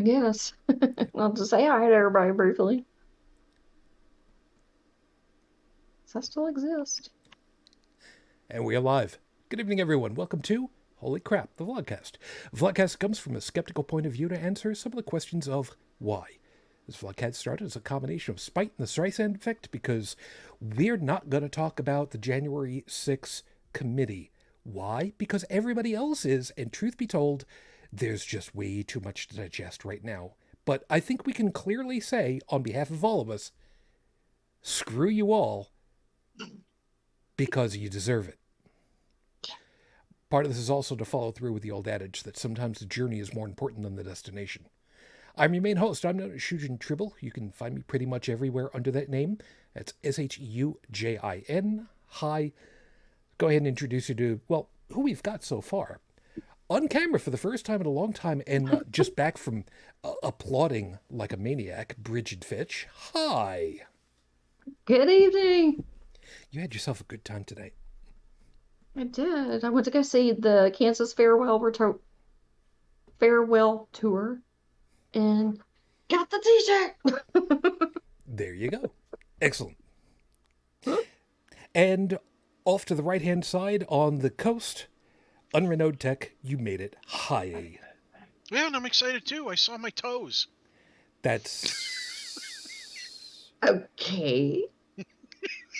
Yes. I'll just say hi to everybody briefly. Does that still exist? And we're live. Good evening, everyone. Welcome to Holy Crap, the Vlogcast. Vlogcast comes from a skeptical point of view to answer some of the questions of why. This Vlogcast started as a combination of spite and the Streisand effect because we're not going to talk about the January 6th committee. Why? Because everybody else is, and truth be told, there's just way too much to digest right now. But I think we can clearly say, on behalf of all of us, screw you all because you deserve it. Part of this is also to follow through with the old adage that sometimes the journey is more important than the destination. I'm your main host. I'm known as Shujin Tribble. You can find me pretty much everywhere under that name. That's Shujin. Hi. Go ahead and introduce you to, well, who we've got so far. On camera for the first time in a long time, and just back from applauding like a maniac, Brigid Fitch. Hi. Good evening. You had yourself a good time tonight. I did. I went to go see the Kansas farewell tour and got the t-shirt. There you go. Excellent. And off to the right-hand side on the coast, UnrenownedTech, you made it. Hi. Yeah, and I'm excited too. I saw my toes. That's Okay.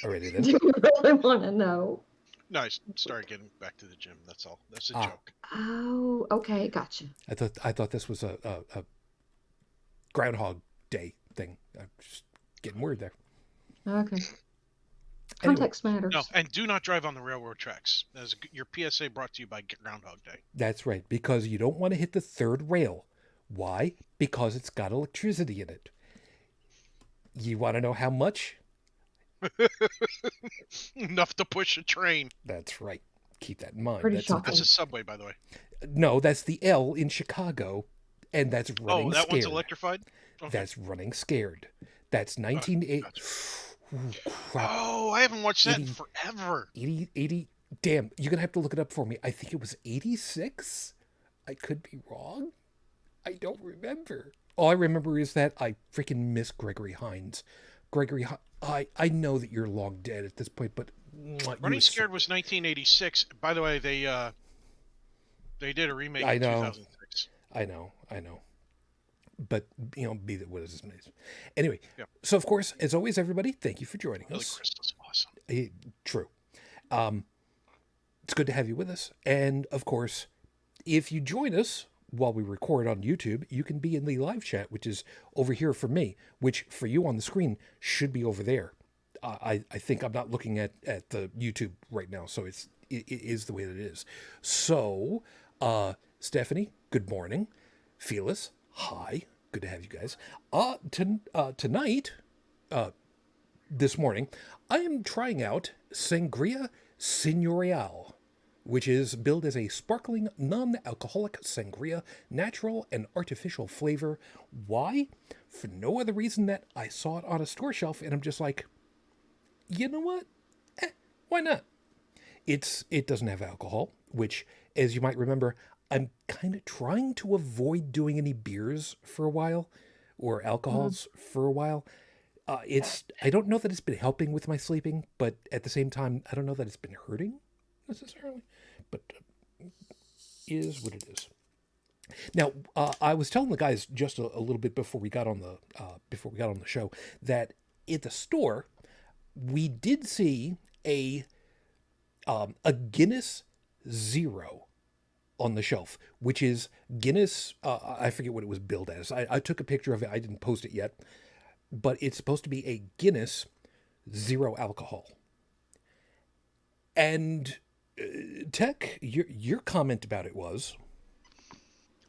already Do then. you really want to know? No, I started getting back to the gym. That's all. That's a Ah. joke. Oh, okay, gotcha. I thought this was a Groundhog Day thing. I'm just getting weird there. Okay. Anyway, Context matters. No, and do not drive on the railroad tracks. As your PSA brought to you by Groundhog Day. that's right, because you don't want to hit the third rail. Why? Because it's got electricity in it. You want to know how much? Enough to push a train. That's right. Keep that in mind. Pretty That's shocking. That's a subway, by the way. No, that's the L in Chicago, and that's running Oh, that scared. one's electrified? Okay. That's running scared. That's 1980. Gotcha. Ooh, crap. Oh, I haven't watched that in 80 forever. 80. Damn, you're going to have to look it up for me. I think it was 86. I could be wrong. I don't remember. All I remember is that I freaking miss Gregory Hines. I know that you're long dead at this point, but Running Scared was 1986. By the way, they did a remake I in know. 2006. I know. But, be that what it is. Anyway, Yeah. so of course, as always, everybody, thank you for joining Billy us. Crystal's awesome. True. It's good to have you with us. And of course, if you join us while we record on YouTube, you can be in the live chat, which is over here for me, which for you on the screen should be over there. I think I'm not looking at the YouTube right now, so it is the way that it is. So, Stephanie, good morning. Felis, hi. Good to have you guys. Tonight, this morning, I am trying out Sangria Señorial, which is billed as a sparkling, non-alcoholic sangria, natural and artificial flavor. Why? For no other reason that I saw it on a store shelf, and I'm just like, you know what? Why not? It doesn't have alcohol, which, as you might remember, I'm kind of trying to avoid doing any beers for a while, or alcohols for a while. I don't know that it's been helping with my sleeping, but at the same time, I don't know that it's been hurting necessarily, but is what it is. Now, I was telling the guys just a little bit before we got on the show that at the store we did see a Guinness Zero on the shelf, which is Guinness. I forget what it was billed as. I took a picture of it. I didn't post it yet, but it's supposed to be a Guinness Zero alcohol. And Tech, your comment about it was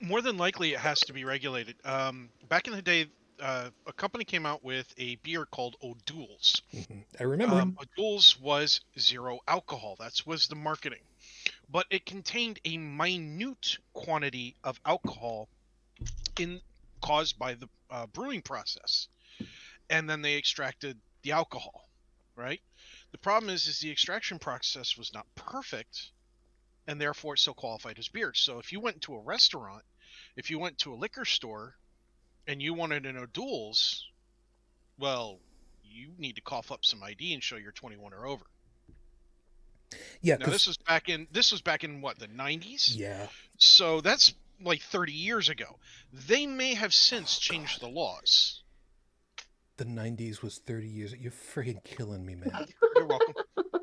More than likely, it has to be regulated. Back in the day, a company came out with a beer called O'Doul's. I remember. O'Doul's was zero alcohol. That was the marketing. But it contained a minute quantity of alcohol caused by the brewing process. And then they extracted the alcohol, right? The problem is the extraction process was not perfect, and therefore it still qualified as beer. So if you went to a restaurant, if you went to a liquor store, and you wanted to know duels, well, you need to cough up some ID and show you're 21 or over. Yeah, Now this was back in what, the 90s? yeah, So that's like 30 years ago. They may have since changed the laws. the 90s was 30 years. You're freaking killing me, man. You're welcome. But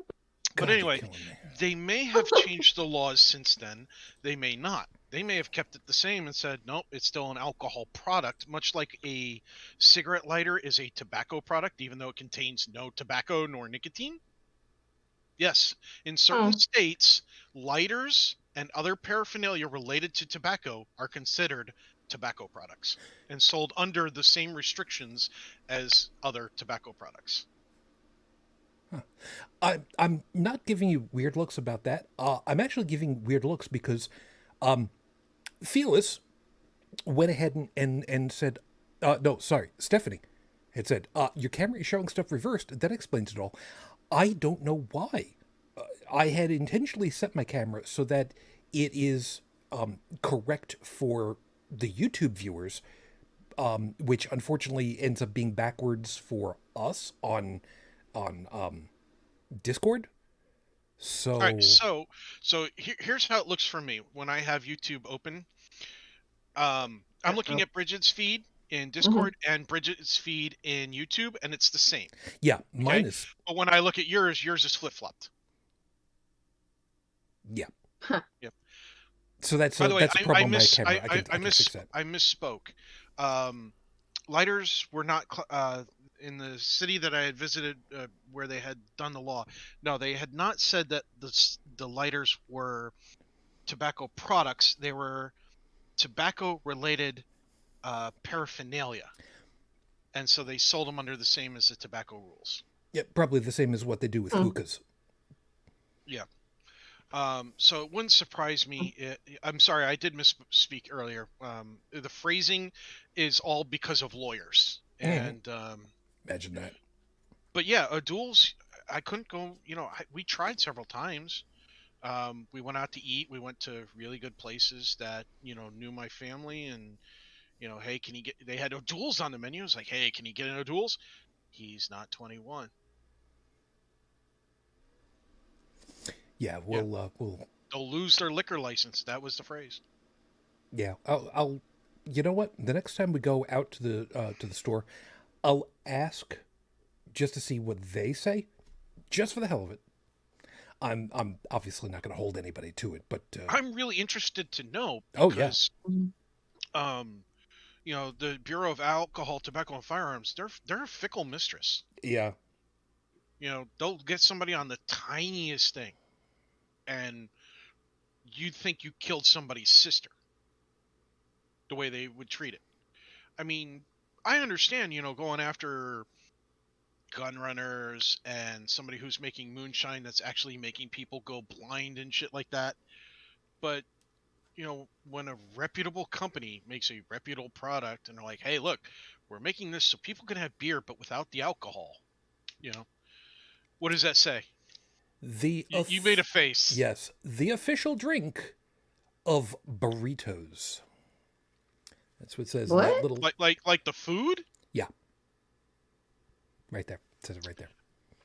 God, anyway, you're killing me. they may have changed the laws since then. They may not. They may have kept it the same and said, nope, it's still an alcohol product, much like a cigarette lighter is a tobacco product, even though it contains no tobacco nor nicotine. Yes, in certain states, lighters and other paraphernalia related to tobacco are considered tobacco products and sold under the same restrictions as other tobacco products. I'm not giving you weird looks about that. I'm actually giving weird looks because Fearless went ahead and said, no, sorry, Stephanie had said, your camera is showing stuff reversed. That explains it all. I don't know why. I had intentionally set my camera so that it is correct for the YouTube viewers, which unfortunately ends up being backwards for us on Discord. So, All right, so here's how it looks for me when I have YouTube open. I'm looking at Brigid's feed in Discord and Brigid's feed in YouTube, and it's the same. yeah, mine Okay? is, But when I look at yours is flip-flopped. yeah. Yep. So that's By the way, that's a problem on my camera. I can fix that. I misspoke. Lighters were not in the city that I had visited where they had done the law. No, they had not said that the lighters were tobacco products. They were tobacco-related paraphernalia, and so they sold them under the same as the tobacco rules. Yeah, probably the same as what they do with hookahs. Yeah. So it wouldn't surprise me. I'm sorry, I did misspeak earlier. The phrasing is all because of lawyers, and imagine that. But yeah, duels. I couldn't go. We tried several times. We went out to eat. We went to really good places that knew my family, and hey, can you get? They had duels on the menu. It's like, hey, can you get into duels? He's not 21. Yeah, we'll They'll lose their liquor license. That was the phrase. Yeah, I'll. You know what? The next time we go out to the store, I'll ask just to see what they say, just for the hell of it. I'm obviously not going to hold anybody to it, but I'm really interested to know because the Bureau of Alcohol, Tobacco, and Firearms, they're a fickle mistress. Yeah. They'll get somebody on the tiniest thing, and you'd think you killed somebody's sister. The way they would treat it. I mean, I understand, going after gun runners and somebody who's making moonshine that's actually making people go blind and shit like that. But, when a reputable company makes a reputable product and they're like, hey, look, we're making this so people can have beer, but without the alcohol, what does that say? You made a face. Yes. The official drink of burritos. That's what it says. What? In that little... Like the food? Yeah. Right there. It says it right there.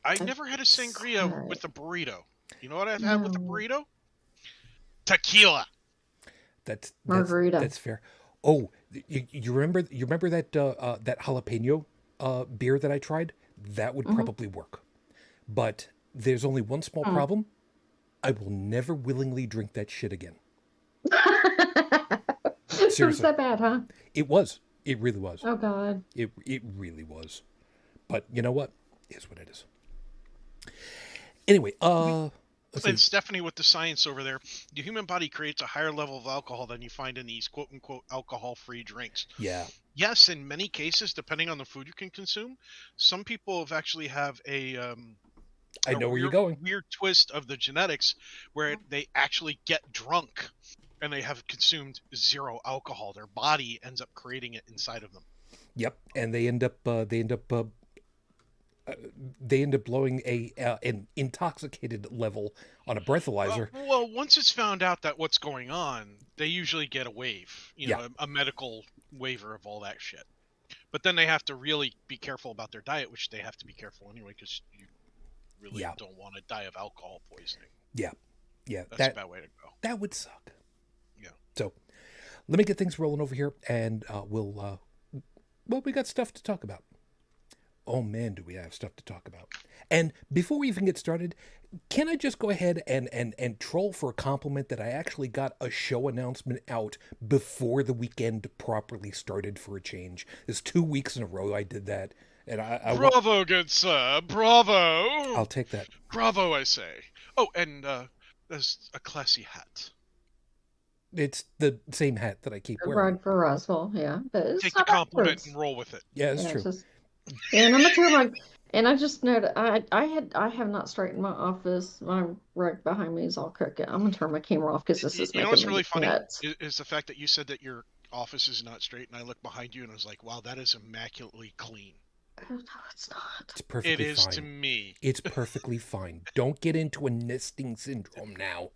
I never had a sangria with a burrito. You know what I've had with a burrito? Tequila. That's Margarita. That's fair. Oh, you remember that that jalapeno beer that I tried? That would probably work. But there's only one small problem. I will never willingly drink that shit again. Seriously. It was that bad, huh? It was. It really was. Oh, God. It really was. But you know what? It is what it is. Anyway, and Stephanie with the science over there, the human body creates a higher level of alcohol than you find in these quote-unquote alcohol-free drinks. Yeah. Yes, in many cases, depending on the food you can consume, some people have actually have I know where you're going. Weird twist of the genetics where they actually get drunk and they have consumed zero alcohol. Their body ends up creating it inside of them. Yep, and they end up they end up blowing an intoxicated level on a breathalyzer. Well, once it's found out that what's going on, they usually get a waive, Yeah. a medical waiver of all that shit. But then they have to really be careful about their diet, which they have to be careful anyway, because you really don't want to die of alcohol poisoning. Yeah. That's a bad way to go. That would suck. Yeah. So let me get things rolling over here, and we got stuff to talk about. Oh man, do we have stuff to talk about. And before we even get started, can I just go ahead and troll for a compliment that I actually got a show announcement out before the weekend properly started for a change? There's 2 weeks in a row I did that. And Bravo, good sir. Bravo. I'll take that. Bravo, I say. Oh, and there's a classy hat. It's the same hat that I keep wearing. Run for Roswell, yeah. But it's Take the compliment and roll with it. Yeah, it's true. And I'm gonna turn and I just noted I have not straightened my office. My rug behind me is all crooked. I'm gonna turn my camera off because this is making what's really funny nuts. is the fact that you said that your office is not straight, and I looked behind you and I was like, wow, that is immaculately clean. Oh, no, it's not. It's perfectly fine. It is to me. It's perfectly fine. Don't get into a nesting syndrome now.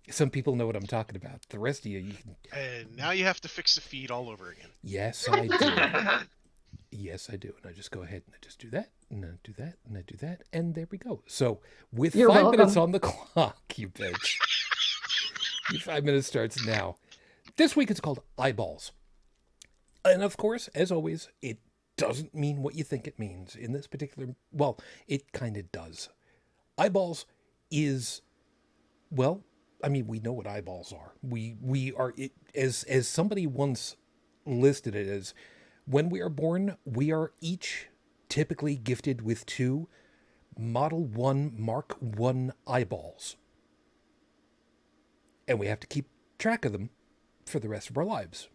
Some people know what I'm talking about. The rest of you can... And now you have to fix the feed all over again. Yes, I do. Yes, I do. And I just go ahead and I just do that, and I do that, and I do that, and there we go. So with You're 5 welcome. minutes on the clock, you bitch. Your 5 minutes starts now. This week it's called Eyeballs. And of course, as always, it doesn't mean what you think it means. In this particular, well, it kind of does. Eyeballs is, well, I mean, we know what eyeballs are. We are, it, as somebody once listed it as, when we are born, we are each typically gifted with 2 Model 1 Mark 1 eyeballs. And we have to keep track of them for the rest of our lives.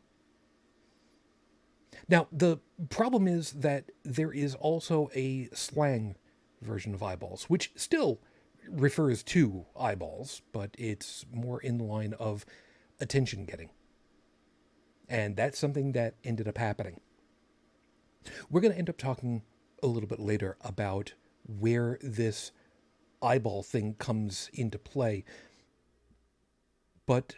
Now, the problem is that there is also a slang version of eyeballs, which still refers to eyeballs, but it's more in the line of attention getting. And that's something that ended up happening. We're going to end up talking a little bit later about where this eyeball thing comes into play. But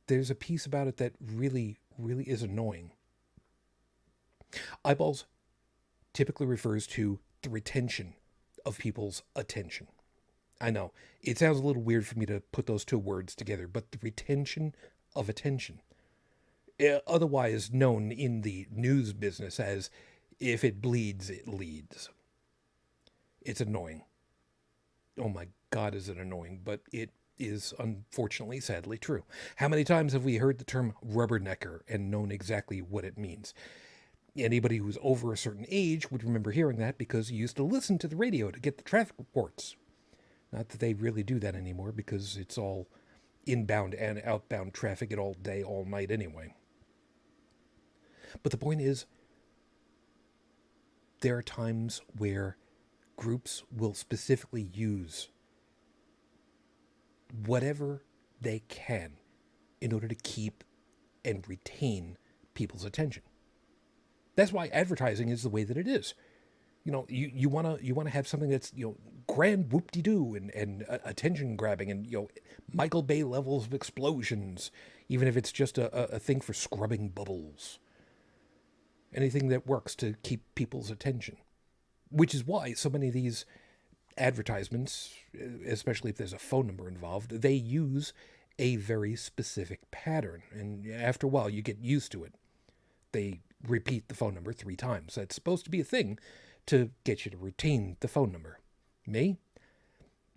there's a piece about it that really is annoying. Eyeballs typically refers to the retention of people's attention. I know, it sounds a little weird for me to put those 2 words together, but the retention of attention, otherwise known in the news business as if it bleeds, it leads. It's annoying. Oh my God, is it annoying, but it is unfortunately, sadly true. How many times have we heard the term rubbernecker and known exactly what it means? Anybody who's over a certain age would remember hearing that because you used to listen to the radio to get the traffic reports. Not that they really do that anymore because it's all inbound and outbound traffic all day, all night anyway. But the point is, there are times where groups will specifically use whatever they can in order to keep and retain people's attention. That's why advertising is the way that it is. You know, you want to have something that's, grand whoop-de-doo and attention grabbing and, Michael Bay levels of explosions, even if it's just a thing for scrubbing bubbles. Anything that works to keep people's attention. Which is why so many of these advertisements, especially if there's a phone number involved, they use a very specific pattern. And after a while, you get used to it. They repeat the phone number 3 times. That's supposed to be a thing to get you to retain the phone number. Me?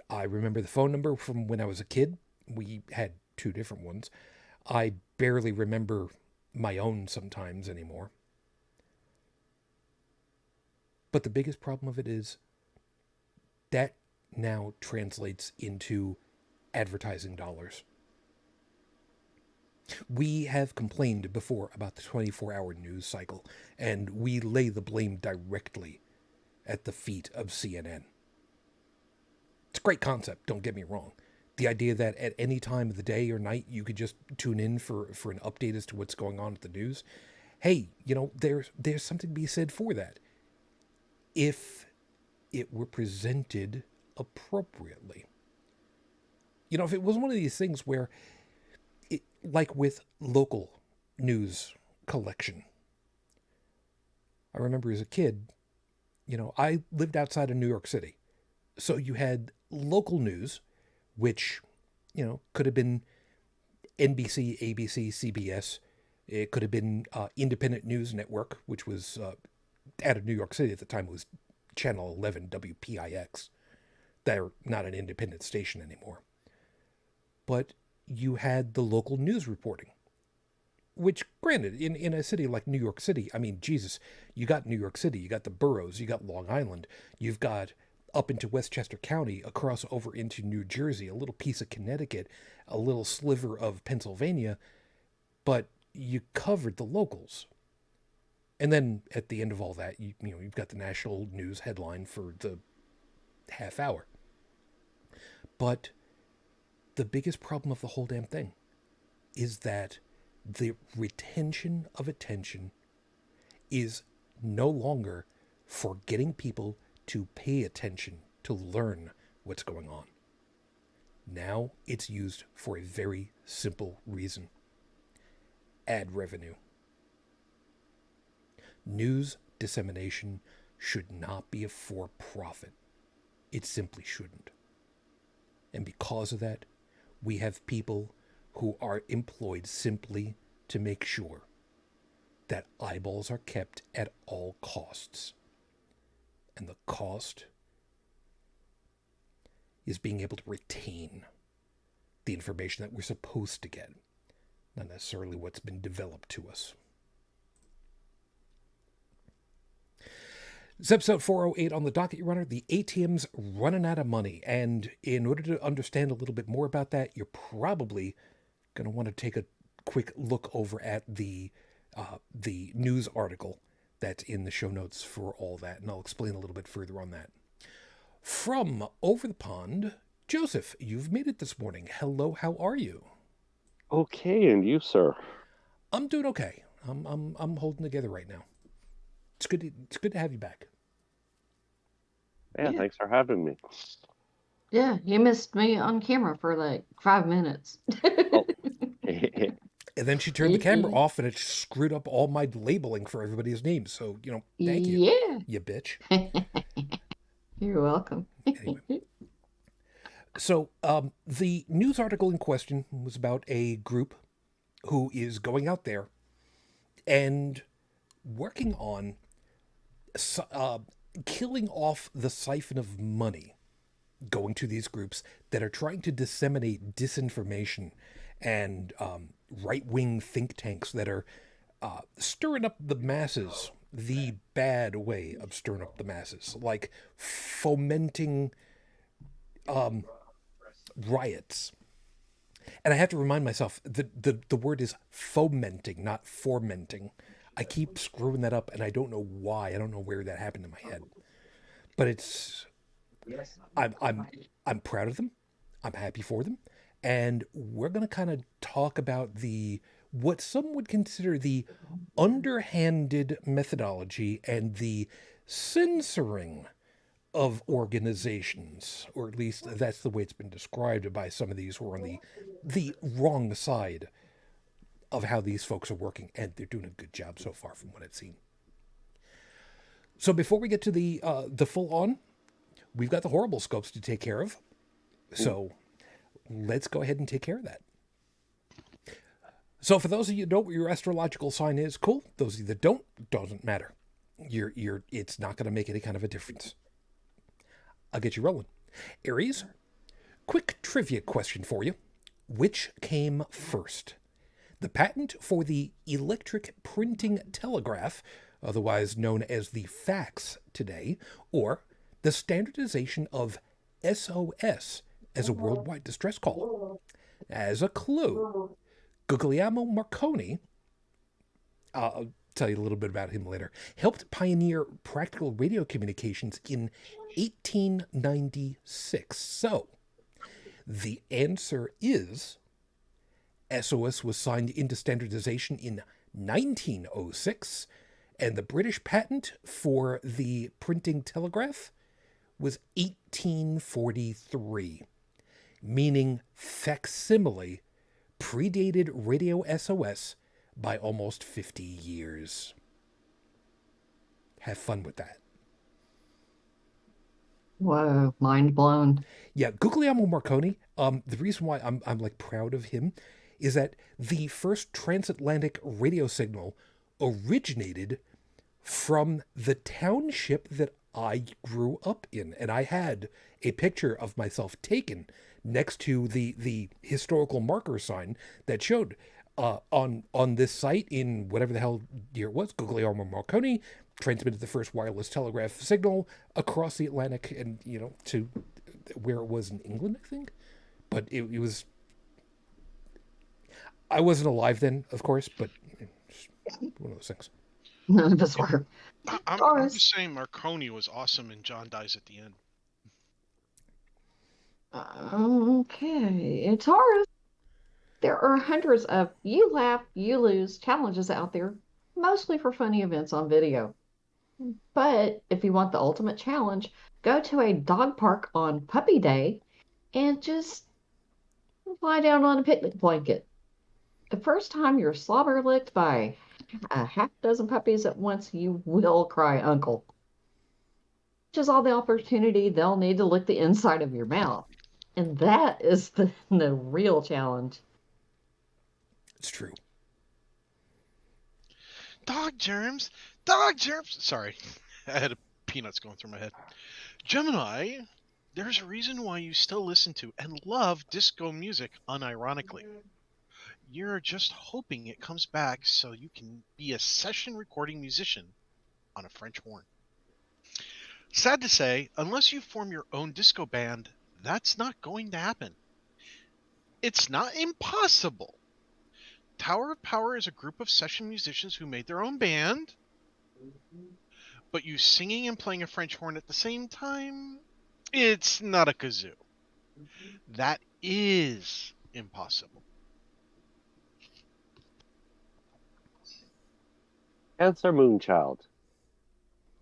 I remember the phone number from when I was a kid. We had 2 different ones. I barely remember my own sometimes anymore. But the biggest problem of it is that now translates into advertising dollars. We have complained before about the 24-hour news cycle, and we lay the blame directly at the feet of CNN. It's a great concept, don't get me wrong. The idea that at any time of the day or night you could just tune in for an update as to what's going on with the news. hey, there's something to be said for that if it were presented appropriately. If it was one of these things where, like with local news collection, I remember as a kid, I lived outside of New York City. So you had local news, which, could have been NBC, ABC, CBS. It could have been Independent News Network, which was out of New York City at the time. It was Channel 11 WPIX. They're not an independent station anymore. But you had the local news reporting, which, granted, in a city like New York City, I mean, Jesus, you got New York City, you got the boroughs, you got Long Island, you've got up into Westchester County, across over into New Jersey, a little piece of Connecticut, a little sliver of Pennsylvania, but you covered the locals. And then at the end of all that, you've got the national news headline for the half hour. But the biggest problem of the whole damn thing is that the retention of attention is no longer for getting people to pay attention, to learn what's going on. Now it's used for a very simple reason: ad revenue. News dissemination should not be a for-profit. It simply shouldn't. And because of that, we have people who are employed simply to make sure that eyeballs are kept at all costs. And the cost is being able to retain the information that we're supposed to get, not necessarily what's been developed to us. It's episode 408 on the docket, Your Honor. The ATM's running out of money. And in order to understand a little bit more about that, you're probably going to want to take a quick look over at the news article that's in the show notes for all that. And I'll explain a little bit further on that. From over the pond, Joseph, you've made it this morning. Hello, how are you? Okay, and you, sir? I'm doing okay. I'm holding together right now. It's good to have you back. Yeah, Yeah. thanks for having me. Yeah, you missed me on camera for like 5 minutes. Oh. And then she turned the camera off, and it screwed up all my labeling for everybody's names. So, thank you. Yeah. You bitch. You're welcome. Anyway. So, the news article in question was about a group who is going out there and working on killing off the siphon of money going to these groups that are trying to disseminate disinformation and right-wing think tanks that are stirring up the masses the bad way of stirring up the masses, like fomenting riots. And I have to remind myself that the word is fomenting, not fomenting. I keep screwing that up, and I don't know why. I don't know where that happened in my head. But I'm proud of them. I'm happy for them. And we're going to kind of talk about what some would consider the underhanded methodology and the censoring of organizations, or at least that's the way it's been described by some of these who are on the wrong side of how these folks are working, and they're doing a good job so far from what I've seen. So before we get to the full on, we've got the horrible scopes to take care of. So let's go ahead and take care of that. So for those of you who know what your astrological sign is, cool. Those of you that don't, doesn't matter. It's not going to make any kind of a difference. I'll get you rolling. Aries, quick trivia question for you. Which came first? The patent for the electric printing telegraph, otherwise known as the fax today, or the standardization of SOS as a worldwide distress call? As a clue, Guglielmo Marconi, I'll tell you a little bit about him later, helped pioneer practical radio communications in 1896. So, the answer is SOS was signed into standardization in 1906, and the British patent for the printing telegraph was 1843, meaning facsimile predated radio SOS by almost 50 years. Have fun with that. Whoa, mind blown. Yeah, Guglielmo Marconi, the reason why I'm like proud of him is that the first transatlantic radio signal originated from the township that I grew up in. And I had a picture of myself taken next to the historical marker sign that showed on this site in whatever the hell year it was, Guglielmo Marconi transmitted the first wireless telegraph signal across the Atlantic and, to where it was in England, I think. But it was... I wasn't alive then, of course, but it's one of those things. None of us were. I'm just saying Marconi was awesome and John dies at the end. Okay, it's Taurus. There are hundreds of you laugh, you lose challenges out there, mostly for funny events on video. But if you want the ultimate challenge, go to a dog park on Puppy Day and just lie down on a picnic blanket. The first time you're slobber licked by a half dozen puppies at once, you will cry uncle. Which is all the opportunity they'll need to lick the inside of your mouth. And that is the real challenge. It's true. Dog germs! Dog germs! Sorry, I had peanuts going through my head. Gemini, there's a reason why you still listen to and love disco music unironically. You're just hoping it comes back so you can be a session recording musician on a French horn. Sad to say, unless you form your own disco band, that's not going to happen. It's not impossible. Tower of Power is a group of session musicians who made their own band, but you singing and playing a French horn at the same time, it's not a kazoo. That is impossible. Cancer Moonchild.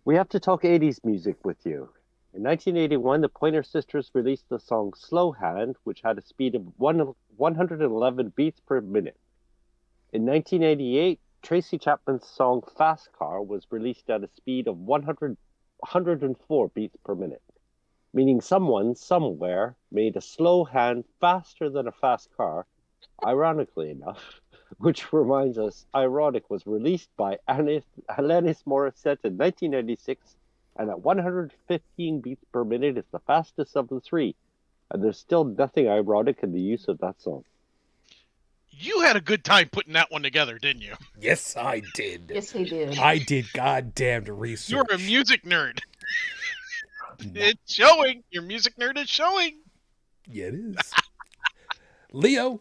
We have to talk 80s music with you. In 1981, the Pointer Sisters released the song Slow Hand, which had a speed of 111 beats per minute. In 1988, Tracy Chapman's song Fast Car was released at a speed of 104 beats per minute, meaning someone somewhere made a slow hand faster than a fast car, ironically enough, which reminds us Ironic was released by Alanis Morissette in 1996, and at 115 beats per minute is the fastest of the three, and there's still nothing ironic in the use of that song. You had a good time putting that one together, didn't you? Yes, I did. Yes, he did. I did goddamned research. You're a music nerd. It's showing. Your music nerd is showing. Yeah, it is. Leo,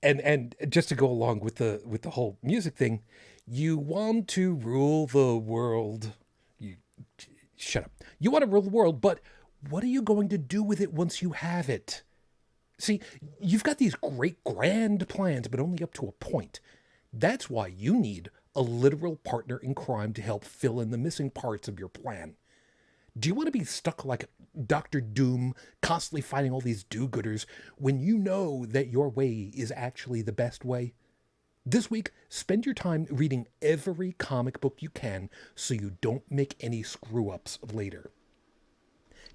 and just to go along with the whole music thing, you want to rule the world. Shut up. You want to rule the world, but what are you going to do with it once you have it? See, you've got these great grand plans, but only up to a point. That's why you need a literal partner in crime to help fill in the missing parts of your plan. Do you want to be stuck like Dr. Doom, constantly fighting all these do-gooders, when you know that your way is actually the best way? This week, spend your time reading every comic book you can so you don't make any screw-ups later.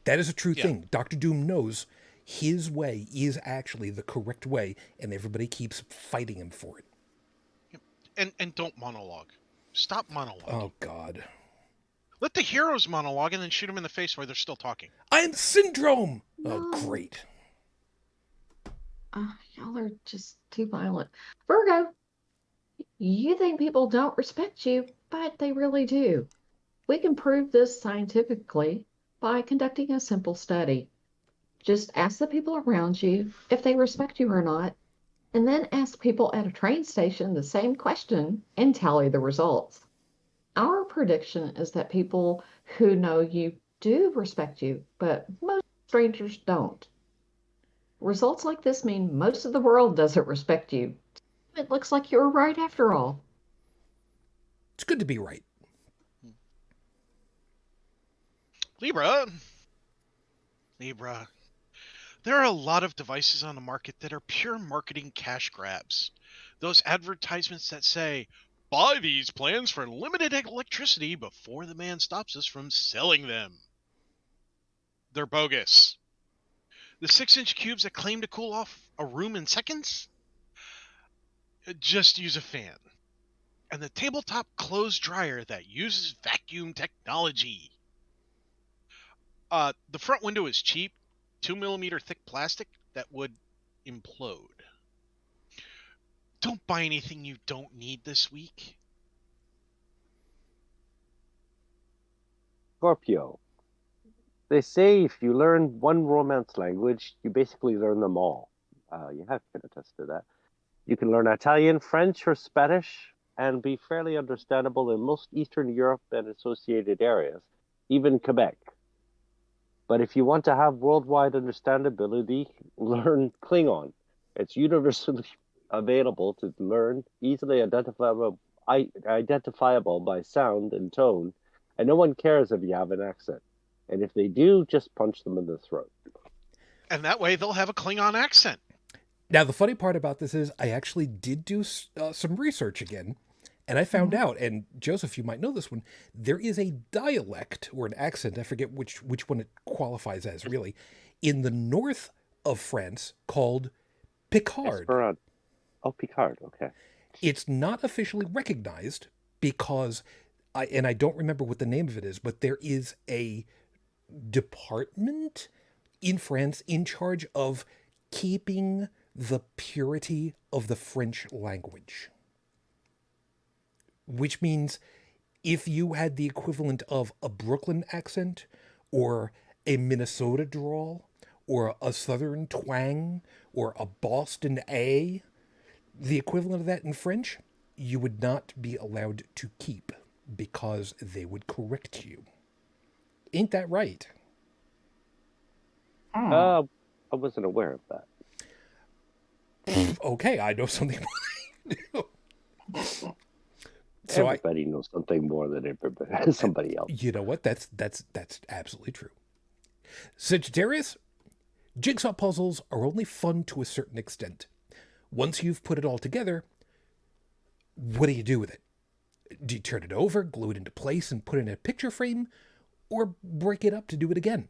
That is a true thing. Dr. Doom knows his way is actually the correct way, and everybody keeps fighting him for it. And don't monologue. Stop monologue. Oh, God. Let the heroes monologue and then shoot them in the face while they're still talking. I'm Syndrome! No. Oh, great. Y'all are just too violent. Virgo, you think people don't respect you, but they really do. We can prove this scientifically by conducting a simple study. Just ask the people around you if they respect you or not, and then ask people at a train station the same question and tally the results. Our prediction is that people who know you do respect you, but most strangers don't. Results like this mean most of the world doesn't respect you. It looks like you were right after all. It's good to be right. Libra. There are a lot of devices on the market that are pure marketing cash grabs. Those advertisements that say, buy these plans for limited electricity before the man stops us from selling them. They're bogus. The 6-inch cubes that claim to cool off a room in seconds? Just use a fan. And the tabletop clothes dryer that uses vacuum technology. The front window is cheap, 2mm thick plastic that would implode. Don't buy anything you don't need this week. Scorpio. They say if you learn one romance language, you basically learn them all. You have to attest to that. You can learn Italian, French, or Spanish, and be fairly understandable in most Eastern Europe and associated areas, even Quebec. But if you want to have worldwide understandability, learn Klingon. It's universally available to learn, easily identifiable by sound and tone, and no one cares if you have an accent. And if they do, just punch them in the throat. And that way they'll have a Klingon accent. Now, the funny part about this is I actually did do some research again, and I found out, and Joseph, you might know this one, there is a dialect or an accent, I forget which one it qualifies as really, in the north of France called Picard. Esperanto. Oh, Picard, okay. It's not officially recognized because, I don't remember what the name of it is, but there is a department in France in charge of keeping the purity of the French language. Which means if you had the equivalent of a Brooklyn accent or a Minnesota drawl or a Southern twang or a Boston A, the equivalent of that in French, you would not be allowed to keep because they would correct you. Ain't that right? I wasn't aware of that. Okay, I know something more. So everybody knows something more than somebody else. You know what? That's absolutely true. Sagittarius, jigsaw puzzles are only fun to a certain extent. Once you've put it all together, what do you do with it? Do you turn it over, glue it into place, and put it in a picture frame, or break it up to do it again?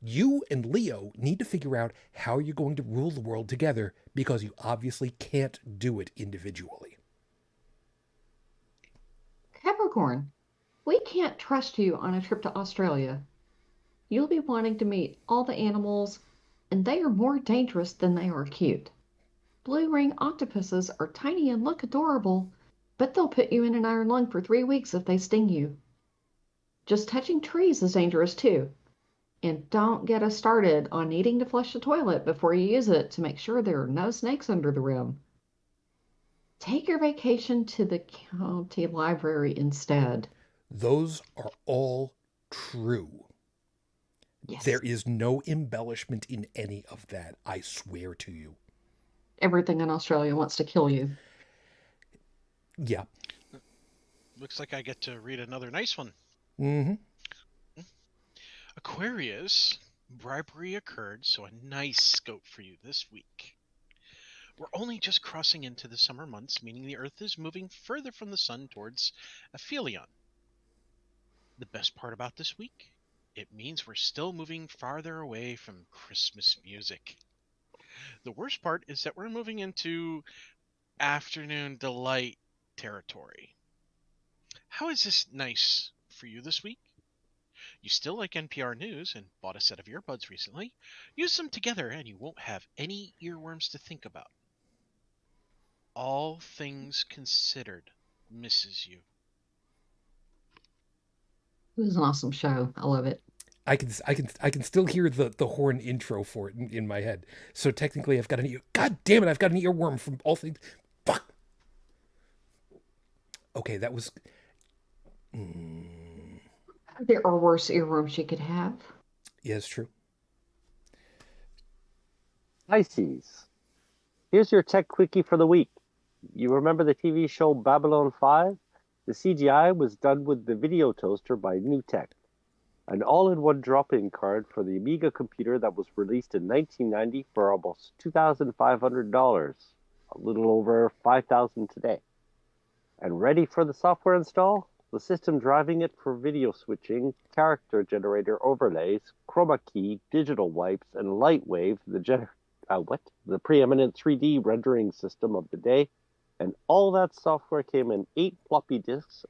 You and Leo need to figure out how you're going to rule the world together because you obviously can't do it individually. Capricorn, we can't trust you on a trip to Australia. You'll be wanting to meet all the animals, and they are more dangerous than they are cute. Blue ring octopuses are tiny and look adorable, but they'll put you in an iron lung for 3 weeks if they sting you. Just touching trees is dangerous too. And don't get us started on needing to flush the toilet before you use it to make sure there are no snakes under the rim. Take your vacation to the county library instead. Those are all true. Yes. There is no embellishment in any of that, I swear to you. Everything in Australia wants to kill you. Yeah. Looks like I get to read another nice one. Mm-hmm. Aquarius, bribery occurred, so a nice scope for you this week. We're only just crossing into the summer months, meaning the Earth is moving further from the sun towards aphelion. The best part about this week? It means we're still moving farther away from Christmas music. The worst part is that we're moving into afternoon delight territory. How is this nice for you this week? You still like NPR News and bought a set of earbuds recently. Use them together and you won't have any earworms to think about. All things considered misses you. It was an awesome show. I love it. I can still hear the horn intro for it in my head. So technically I've got an ear. God damn it, I've got an earworm from all things. Fuck. Okay, that was... There are worse earworms you could have. Yeah, it's true. Pisces. Here's your tech quickie for the week. You remember the TV show Babylon 5? The CGI was done with the video toaster by NewTek, an all-in-one drop-in card for the Amiga computer that was released in 1990 for almost $2,500, a little over $5,000 today. And ready for the software install? The system driving it for video switching, character generator overlays, chroma key, digital wipes, and Lightwave, the preeminent 3D rendering system of the day. And all that software came in 8 floppy disks,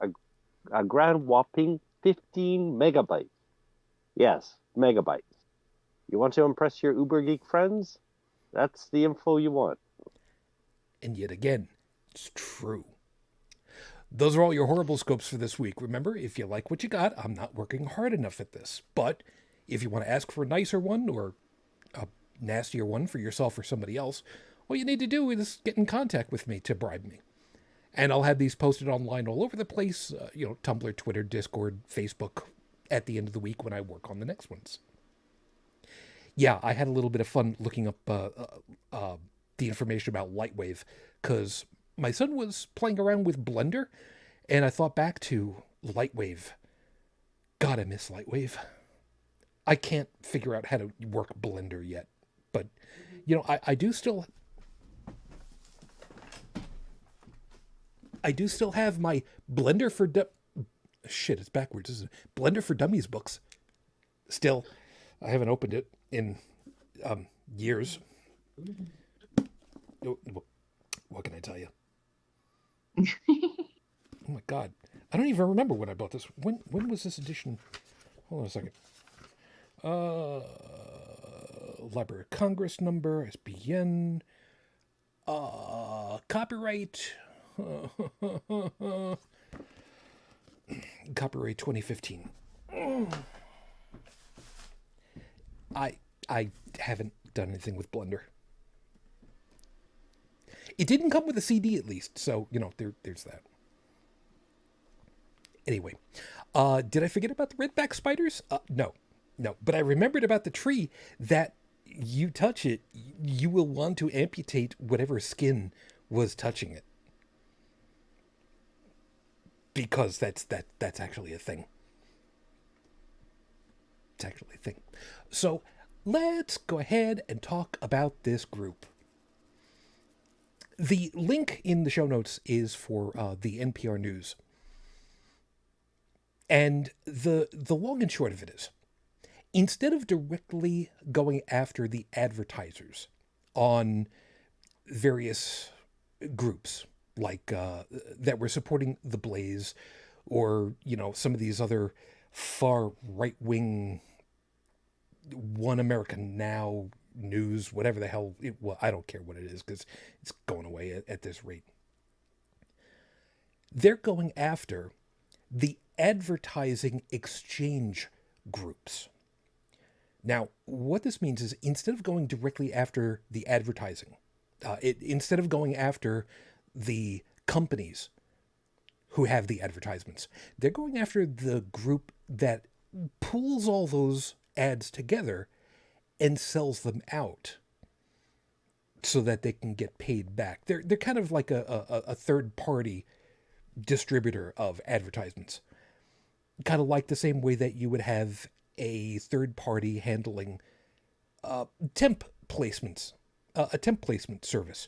a grand whopping 15 megabytes. Yes, megabytes. You want to impress your Uber Geek friends? That's the info you want. And yet again, it's true. Those are all your horrible scopes for this week. Remember, if you like what you got, I'm not working hard enough at this. But if you want to ask for a nicer one or a nastier one for yourself or somebody else, all you need to do is get in contact with me to bribe me. And I'll have these posted online all over the place, Tumblr, Twitter, Discord, Facebook, at the end of the week when I work on the next ones. Yeah, I had a little bit of fun looking up the information about Lightwave, because my son was playing around with Blender, and I thought back to Lightwave. God, I miss Lightwave. I can't figure out how to work Blender yet, but, I do still have my Blender for shit, it's backwards, isn't it? Blender for Dummies books. Still, I haven't opened it in years. What can I tell you? Oh my God. I don't even remember when I bought this. When was this edition? Hold on a second. Library of Congress number, SBN, copyright. Copyright 2015. I haven't done anything with Blender. It didn't come with a CD at least, so there's that. Anyway, did I forget about the redback spiders? No, but I remembered about the tree that you touch it, you will want to amputate whatever skin was touching it. Because that's actually a thing. It's actually a thing. So let's go ahead and talk about this group. The link in the show notes is for the NPR News. And the long and short of it is, instead of directly going after the advertisers on various groups, like that were supporting the Blaze, or some of these other far right-wing One America Now news, whatever the hell I don't care what it is, because it's going away at this rate. They're going after the advertising exchange groups. Now, what this means is, instead of going directly after the advertising, instead of going after the companies who have the advertisements, they're going after the group that pulls all those ads together and sells them out so that they can get paid back. They're kind of like a third-party distributor of advertisements. Kind of like the same way that you would have a third party handling temp placements, a temp placement service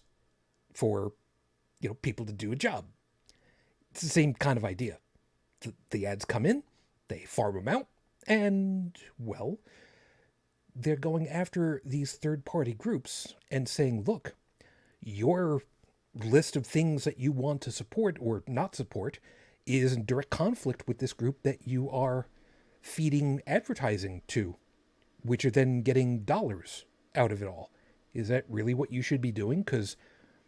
for people to do a job. It's the same kind of idea. The ads come in, they farm them out, and well, they're going after these third party groups and saying, look, your list of things that you want to support or not support is in direct conflict with this group that you are feeding advertising to, which are then getting dollars out of it all. Is that really what you should be doing? Because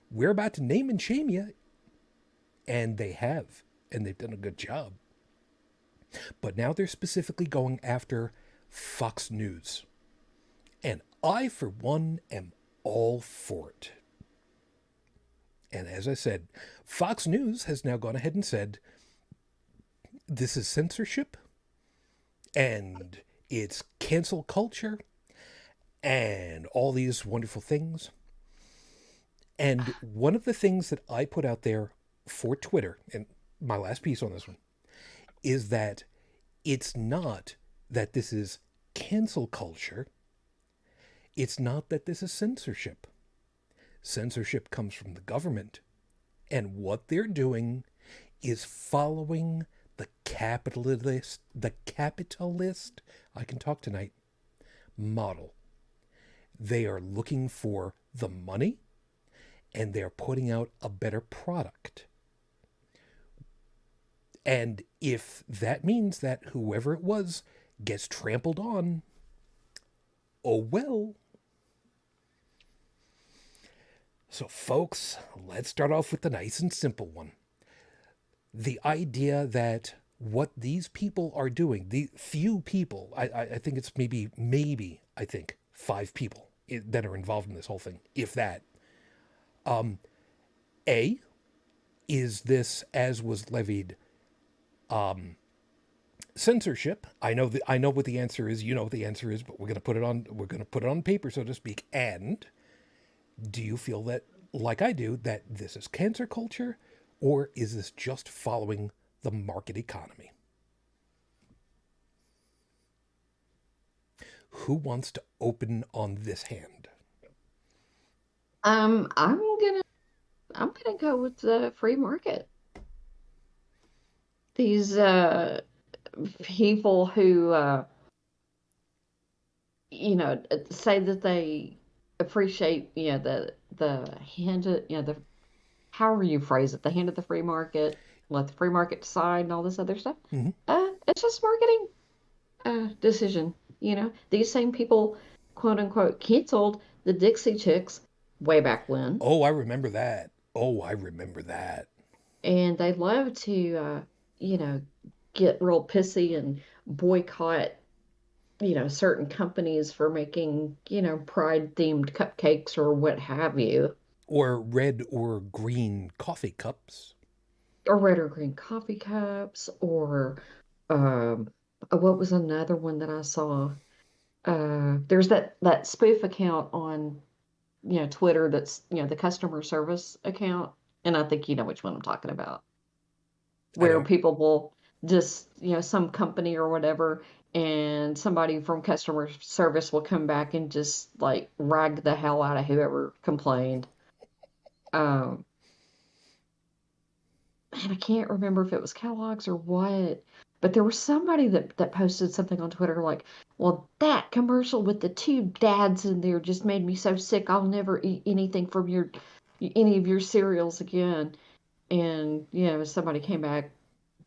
we're about to name and shame you. And they have. And they've done a good job. But now they're specifically going after Fox News. And I, for one, am all for it. And as I said, Fox News has now gone ahead and said, this is censorship, and it's cancel culture, and all these wonderful things. And one of the things that I put out there for Twitter, and my last piece on this one, is that it's not that this is cancel culture. It's not that this is censorship. Censorship comes from the government. And what they're doing is following the capitalist, I can talk tonight, model. They are looking for the money, and they're putting out a better product. And if that means that whoever it was gets trampled on, oh well. So folks, let's start off with the nice and simple one. The idea that what these people are doing, the few people, I think it's maybe, I think, 5 people that are involved in this whole thing, if that. A, is this, as was levied, censorship? I know what the answer is. You know what the answer is, but we're going to put it on paper, so to speak. And do you feel that, like I do, that this is cancer culture, or is this just following the market economy? Who wants to open on this hand? I'm gonna go with the free market. These people who say that they appreciate the hand of, the however you phrase it, the hand of the free market, let the free market decide, and all this other stuff. Mm-hmm. It's just marketing decision. These same people, quote unquote, canceled the Dixie Chicks way back when. Oh, I remember that. And they love to, get real pissy and boycott, certain companies for making, pride themed cupcakes or what have you. Or red or green coffee cups. Or red or green coffee cups, or what was another one that I saw? There's that spoof account on Twitter that's the customer service account, and I think you know which one I'm talking about, where people will just some company or whatever, and somebody from customer service will come back and just like rag the hell out of whoever complained. And I can't remember if it was Kellogg's or what, but there was somebody that posted something on Twitter like, well, that commercial with the 2 dads in there just made me so sick, I'll never eat anything from any of your cereals again. And, somebody came back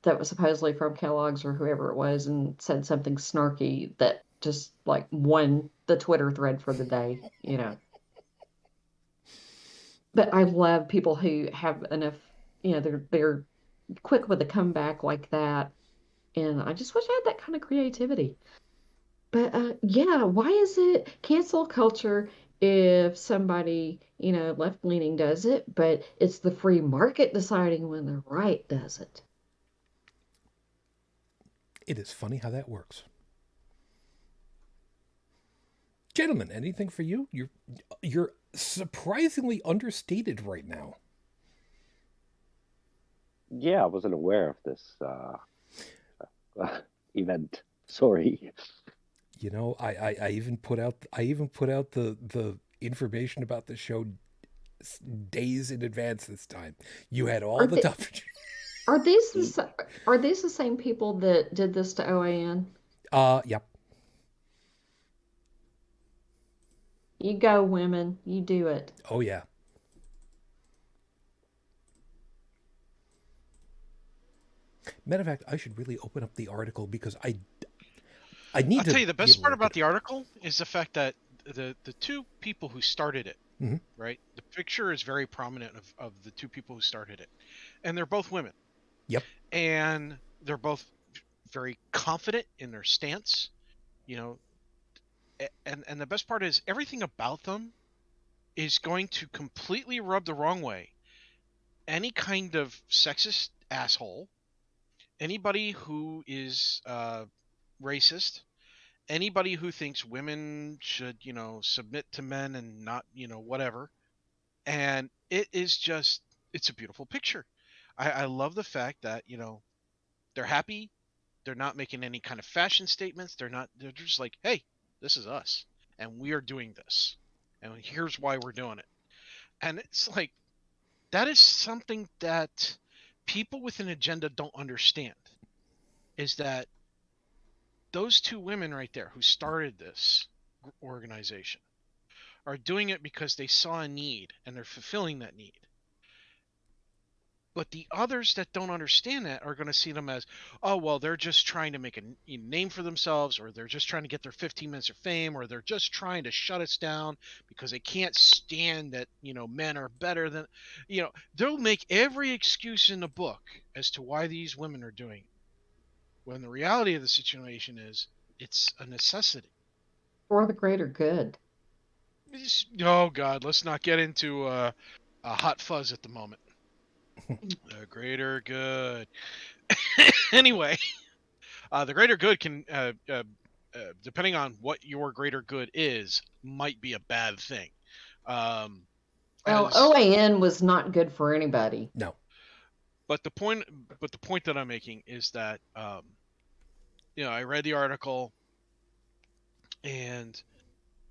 that was supposedly from Kellogg's or whoever it was and said something snarky that just like won the Twitter thread for the day. But I love people who have enough, they're quick with a comeback like that. And I just wish I had that kind of creativity. But yeah, why is it cancel culture if somebody, left leaning does it, but it's the free market deciding when the right does it? It is funny how that works. Gentlemen, anything for you? You're surprisingly understated right now. Yeah, I wasn't aware of this event. Sorry. I even put out the information about the show days in advance this time. You had all the time. Are these the same people that did this to OAN? Yep. You go, women. You do it. Oh yeah. Matter of fact, I should really open up the article because I need to. I'll tell you, the best part about the article is the fact that the 2 people who started it, mm-hmm. right? The picture is very prominent of the 2 people who started it, and they're both women. Yep. And they're both very confident in their stance, and the best part is everything about them is going to completely rub the wrong way any kind of sexist asshole, anybody who is racist, anybody who thinks women should, submit to men and not, whatever. And it is just, it's a beautiful picture. I love the fact that, they're happy. They're not making any kind of fashion statements. They're just like, hey, this is us. And we are doing this. And here's why we're doing it. And it's like, that is something that people with an agenda don't understand, is that those two women right there who started this organization are doing it because they saw a need and they're fulfilling that need. But the others that don't understand that are going to see them as, oh, well, they're just trying to make a name for themselves, or they're just trying to get their 15 minutes of fame, or they're just trying to shut us down because they can't stand that, men are better than, they'll make every excuse in the book as to why these women are doing it. When the reality of the situation is, it's a necessity. For the greater good. Oh, God, let's not get into a hot fuzz at the moment. The greater good. Anyway, the greater good can, depending on what your greater good is, might be a bad thing. Well, OAN was not good for anybody. No. But the point that I'm making is that, I read the article, and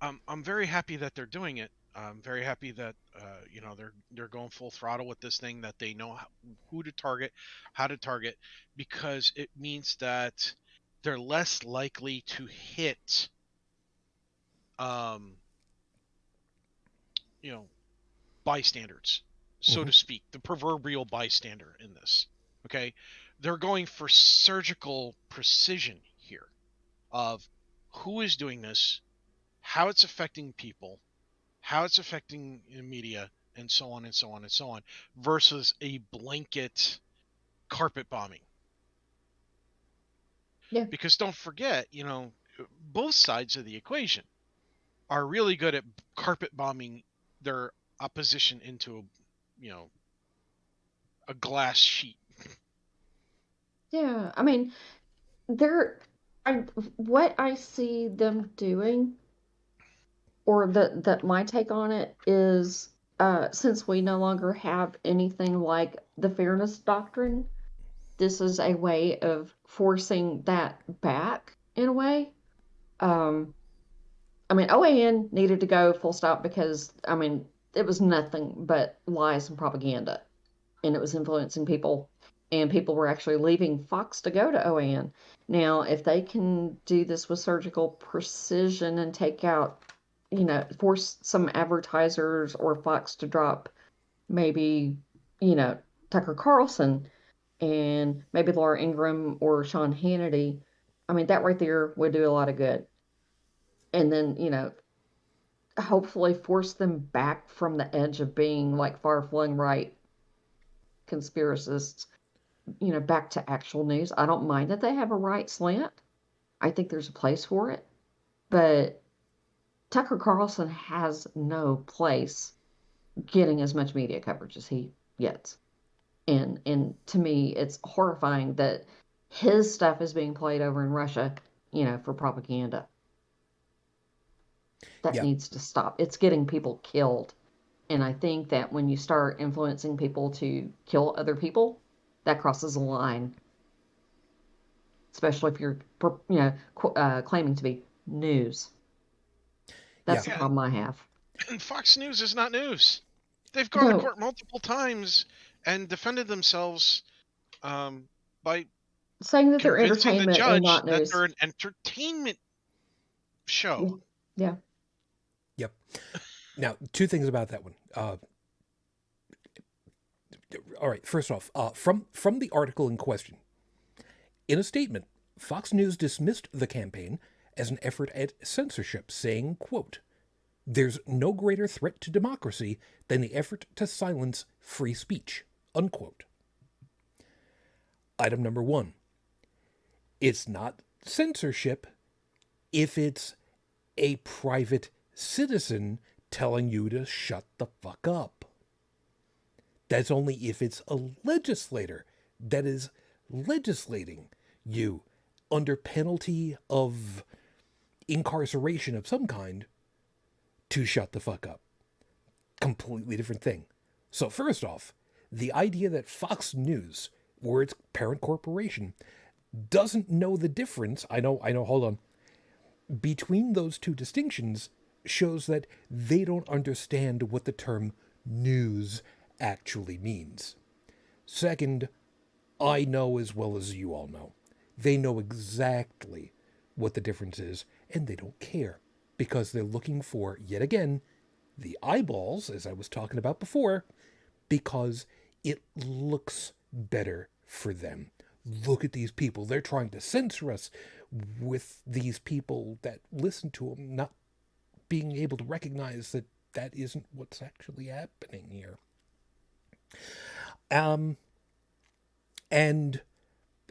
I'm very happy that they're doing it. I'm very happy that they're going full throttle with this thing, that they know who to target, how to target, because it means that they're less likely to hit bystanders, so to speak, the proverbial bystander in this. Okay, they're going for surgical precision here of who is doing this, how it's affecting people, how it's affecting the media, and so on and so on and so on, versus a blanket carpet bombing. Yeah. Because don't forget, both sides of the equation are really good at carpet bombing their opposition into a glass sheet. Yeah, I mean, what I see them doing, or that my take on it is, since we no longer have anything like the fairness doctrine, this is a way of forcing that back in a way. I mean, OAN needed to go full stop because, I mean, it was nothing but lies and propaganda, and it was influencing people, and people were actually leaving Fox to go to OAN. Now, if they can do this with surgical precision and take out, force some advertisers or Fox to drop maybe, Tucker Carlson and maybe Laura Ingraham or Sean Hannity, I mean, that right there would do a lot of good. And then, hopefully force them back from the edge of being like far-flung right conspiracists, back to actual news. I don't mind that they have a right slant. I think there's a place for it. But Tucker Carlson has no place getting as much media coverage as he gets. And to me, it's horrifying that his stuff is being played over in Russia, for propaganda. That needs to stop. It's getting people killed. And I think that when you start influencing people to kill other people, that crosses a line. Especially if you're, claiming to be news. That's the problem I have. And Fox News is not news. They've gone to court multiple times and defended themselves by saying that they're convincing the entertainment judge and not that news. they're an entertainment show. Yeah. Yep. Now, two things about that one. All right. First off, from the article in question, in a statement, Fox News dismissed the campaign as an effort at censorship, saying, quote, "There's no greater threat to democracy than the effort to silence free speech," unquote. Item number one. It's not censorship if it's a private citizen telling you to shut the fuck up. That's only if it's a legislator that is legislating you under penalty of incarceration of some kind to shut the fuck up. Completely different thing. So first off, The idea that Fox News, or its parent corporation, doesn't know the difference, hold on, between those two distinctions shows that they don't understand what the term news actually means. Second, I know as well as you all know. They know exactly what the difference is, and they don't care because they're looking for, yet again, the eyeballs, as I was talking about before, because it looks better for them. Look at these people. They're trying to censor us with these people that listen to them not being able to recognize that that isn't what's actually happening here. And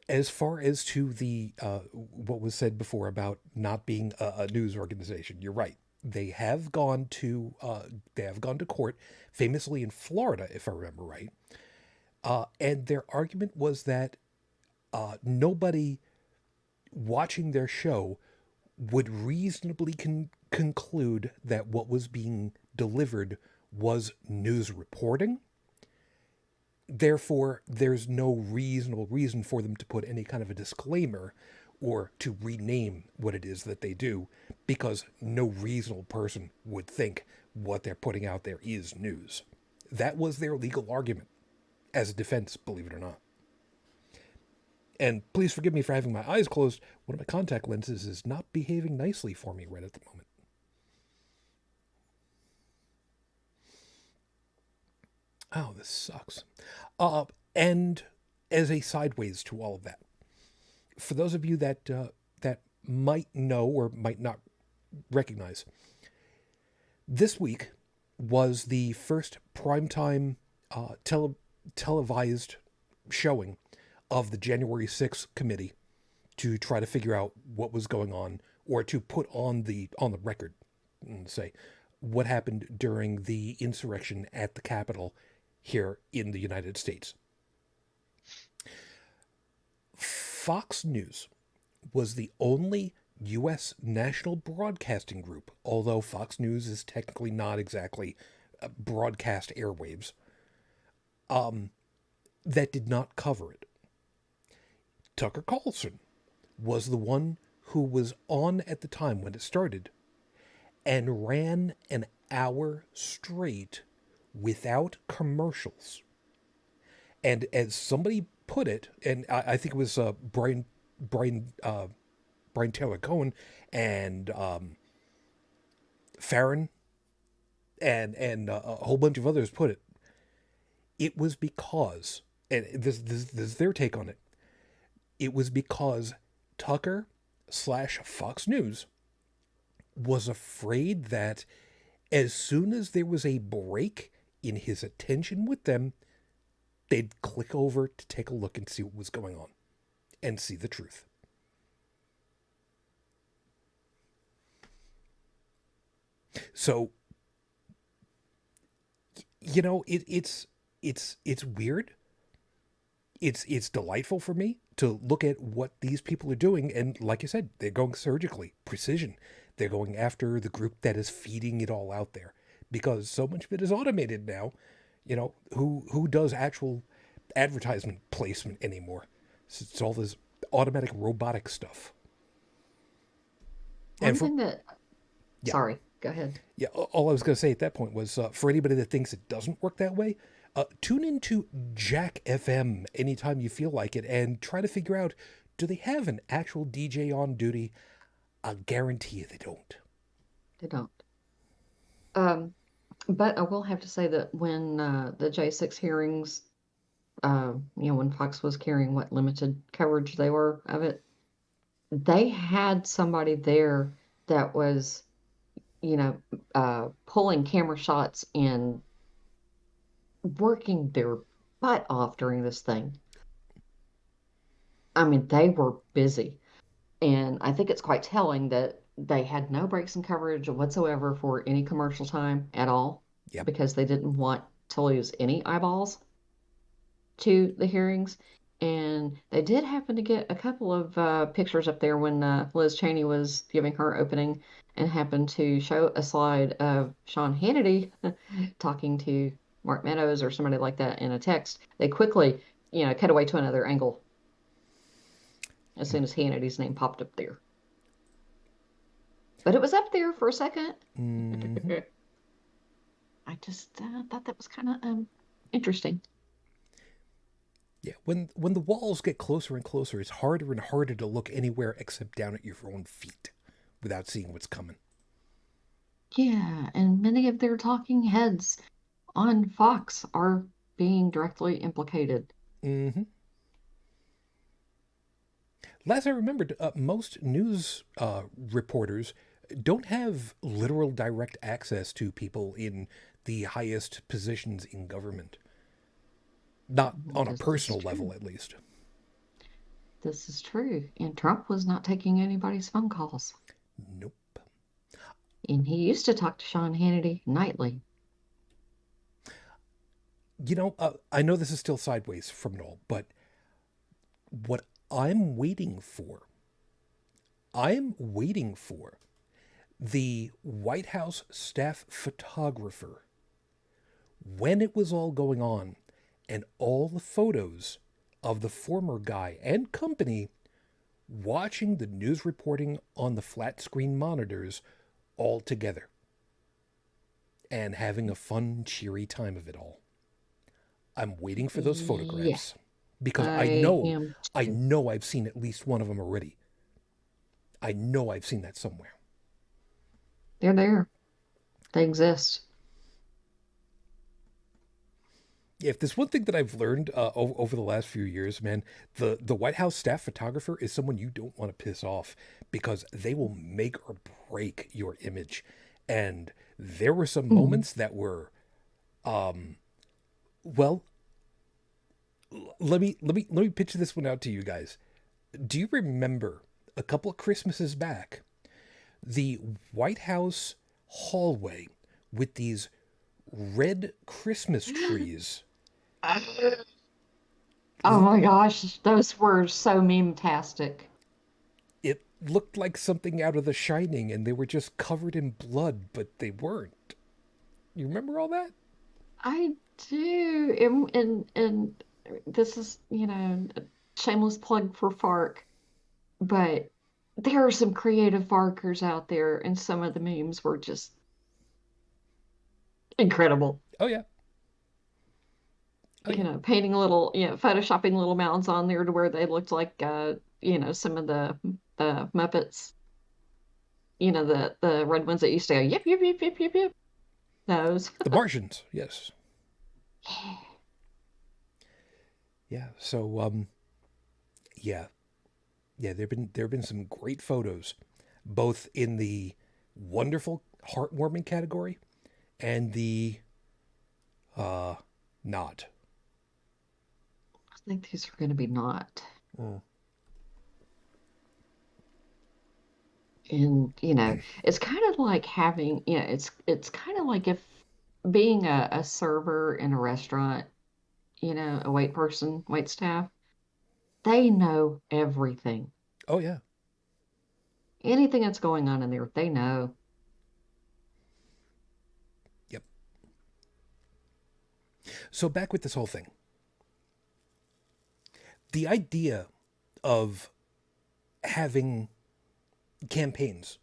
as far as to the what was said before about not being a news organization, you're right. They have gone to court, famously in Florida, if I remember right. And their argument was that nobody watching their show would reasonably conclude that what was being delivered was news reporting. Therefore, there's no reasonable reason for them to put any kind of a disclaimer or to rename what it is that they do, because no reasonable person would think what they're putting out there is news. That was their legal argument as a defense, believe it or not. And please forgive me for having my eyes closed. One of my contact lenses is not behaving nicely for me right at the moment. Oh, this sucks. And as a sideways to all of that, for those of you that that might know or might not recognize, this week was the first primetime televised showing of the January 6th committee to try to figure out what was going on, or to put on the record and say what happened during the insurrection at the Capitol here in the United States. Fox News was the only U.S. national broadcasting group, although Fox News is technically not exactly broadcast airwaves, that did not cover it. Tucker Carlson was the one who was on at the time when it started and ran an hour straight without commercials. And as somebody put it, and I think it was Brian Taylor Cohen and Farron and a whole bunch of others put it, it was because, and this is their take on it, it was because Tucker / Fox News was afraid that as soon as there was a break in his attention with them, they'd click over to take a look and see what was going on and see the truth. So, you know, it's weird. It's delightful for me to look at what these people are doing, and like I said, they're going surgically, precision. They're going after the group that is feeding it all out there, because so much of it is automated now. You know, who does actual advertisement placement anymore? It's all this automatic robotic stuff. One thing that, yeah. Sorry, go ahead. Yeah, all I was going to say at that point was, for anybody that thinks it doesn't work that way, tune into Jack FM anytime you feel like it and try to figure out, do they have an actual DJ on duty? I'll guarantee you they don't. They don't. But I will have to say that when the J6 hearings, when Fox was carrying what limited coverage they were of it, they had somebody there that was, pulling camera shots and working their butt off during this thing. I mean, they were busy. And I think it's quite telling that they had no breaks in coverage whatsoever for any commercial time at all. Yep. Because they didn't want to lose any eyeballs to the hearings. And they did happen to get a couple of pictures up there when Liz Cheney was giving her opening, and happened to show a slide of Sean Hannity talking to Mark Meadows or somebody like that in a text, they quickly, cut away to another angle as soon as Hannity's name popped up there. But it was up there for a second. Mm-hmm. I just thought that was kind of interesting. Yeah, when the walls get closer and closer, it's harder and harder to look anywhere except down at your own feet without seeing what's coming. Yeah, and many of their talking heads on Fox are being directly implicated. Mm-hmm. Last I remembered, most news reporters don't have literal direct access to people in the highest positions in government. Not on a This is personal true. level, at least. This is true. And Trump was not taking anybody's phone calls. Nope. And he used to talk to Sean Hannity nightly. I know this is still sideways from it all, but what I'm waiting for the White House staff photographer, when it was all going on, and all the photos of the former guy and company watching the news reporting on the flat screen monitors all together and having a fun, cheery time of it all. I'm waiting for those photographs because I am too. know I've seen at least one of them already. I know I've seen that somewhere. They're there. They exist. If there's one thing that I've learned over the last few years, man, the White House staff photographer is someone you don't want to piss off because they will make or break your image. And there were some moments that were, well, let me pitch this one out to you guys. Do you remember a couple of Christmases back, the White House hallway with these red Christmas trees? Oh my gosh, those were so meme-tastic. It looked like something out of The Shining, and they were just covered in blood, but they weren't. You remember all that? I do. And this is, a shameless plug for FARC, but there are some creative FARCers out there, and some of the memes were just incredible. Oh yeah. Oh yeah. Painting little, photoshopping little mounds on there to where they looked like, some of the Muppets, the red ones that used to go yip yip yip yip yip yip. Those. The Martians, yes. Yeah. So yeah. Yeah, there've been some great photos, both in the wonderful, heartwarming category and the not. I think these are going to be not. Mm. And it's kind of like having, it's kind of like if being a server in a restaurant, a wait staff, they know everything. Oh yeah. Anything that's going on in there, they know. Yep. So back with this whole thing. The idea of having campaigns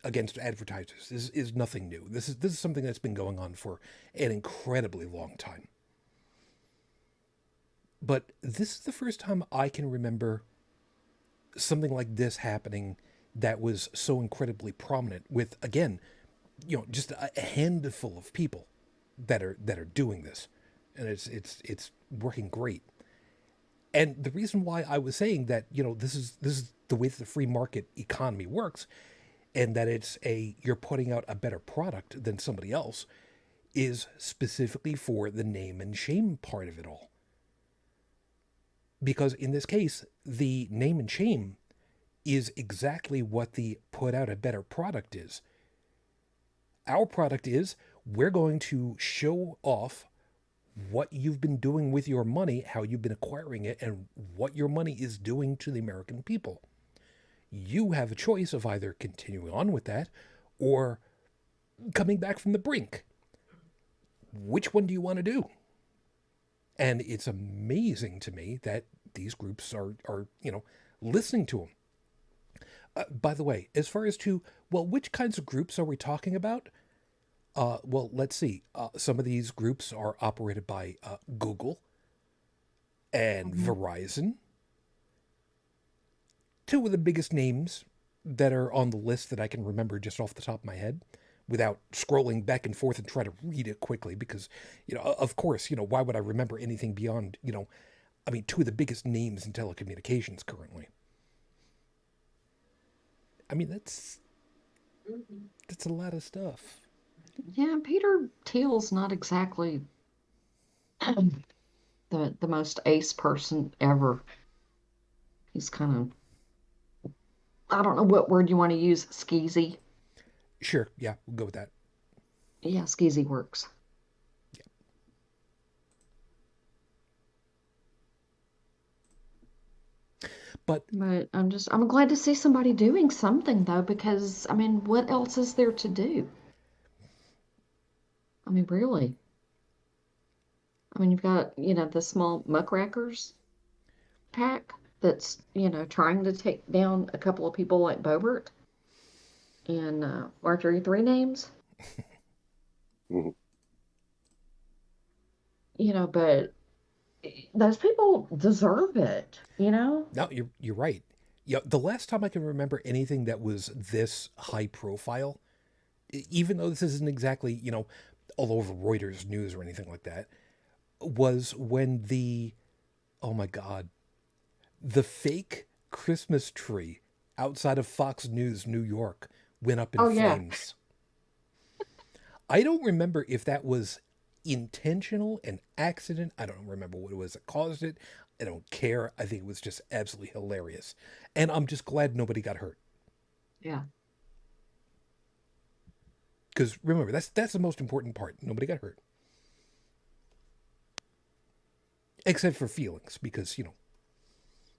against advertisers is nothing new. This is something that's been going on for an incredibly long time. But this is the first time I can remember something like this happening that was so incredibly prominent with, again, just a handful of people that are doing this. And it's working great. And the reason why I was saying that, this is the way that the free market economy works, and that you're putting out a better product than somebody else, is specifically for the name and shame part of it all. Because in this case, the name and shame is exactly what the put out a better product is. Our product is, we're going to show off what you've been doing with your money, how you've been acquiring it, and what your money is doing to the American people. You have a choice of either continuing on with that or coming back from the brink. which one do you want to do? And it's amazing to me that these groups are listening to them. By the way, as far as to, well, which kinds of groups are we talking about? Well, let's see. Some of these groups are operated by Google and Mhm. Verizon. Two of the biggest names that are on the list that I can remember just off the top of my head without scrolling back and forth and try to read it quickly because, of course, why would I remember anything beyond, I mean, two of the biggest names in telecommunications currently. I mean, that's a lot of stuff. Yeah, Peter Thiel's not exactly the most ace person ever. He's kind of, I don't know what word you want to use, skeezy. Sure, yeah, we'll go with that. Yeah, skeezy works. Yeah. But I'm glad to see somebody doing something though, because I mean, what else is there to do? I mean, really. I mean, you've got, the small muckrackers pack that's, trying to take down a couple of people like Bobert and Marjorie Three Names, Mhm. but those people deserve it. no, you're right. Yeah, the last time I can remember anything that was this high profile, even though this isn't exactly, all over Reuters news or anything like that, was when oh my God, the fake Christmas tree outside of Fox News New York went up in Oh yeah. flames. I don't remember if that was intentional, an accident. I don't remember what it was that caused it. I don't care. I think it was just absolutely hilarious. And I'm just glad nobody got hurt. Yeah. Because remember, that's the most important part. Nobody got hurt. Except for feelings, because,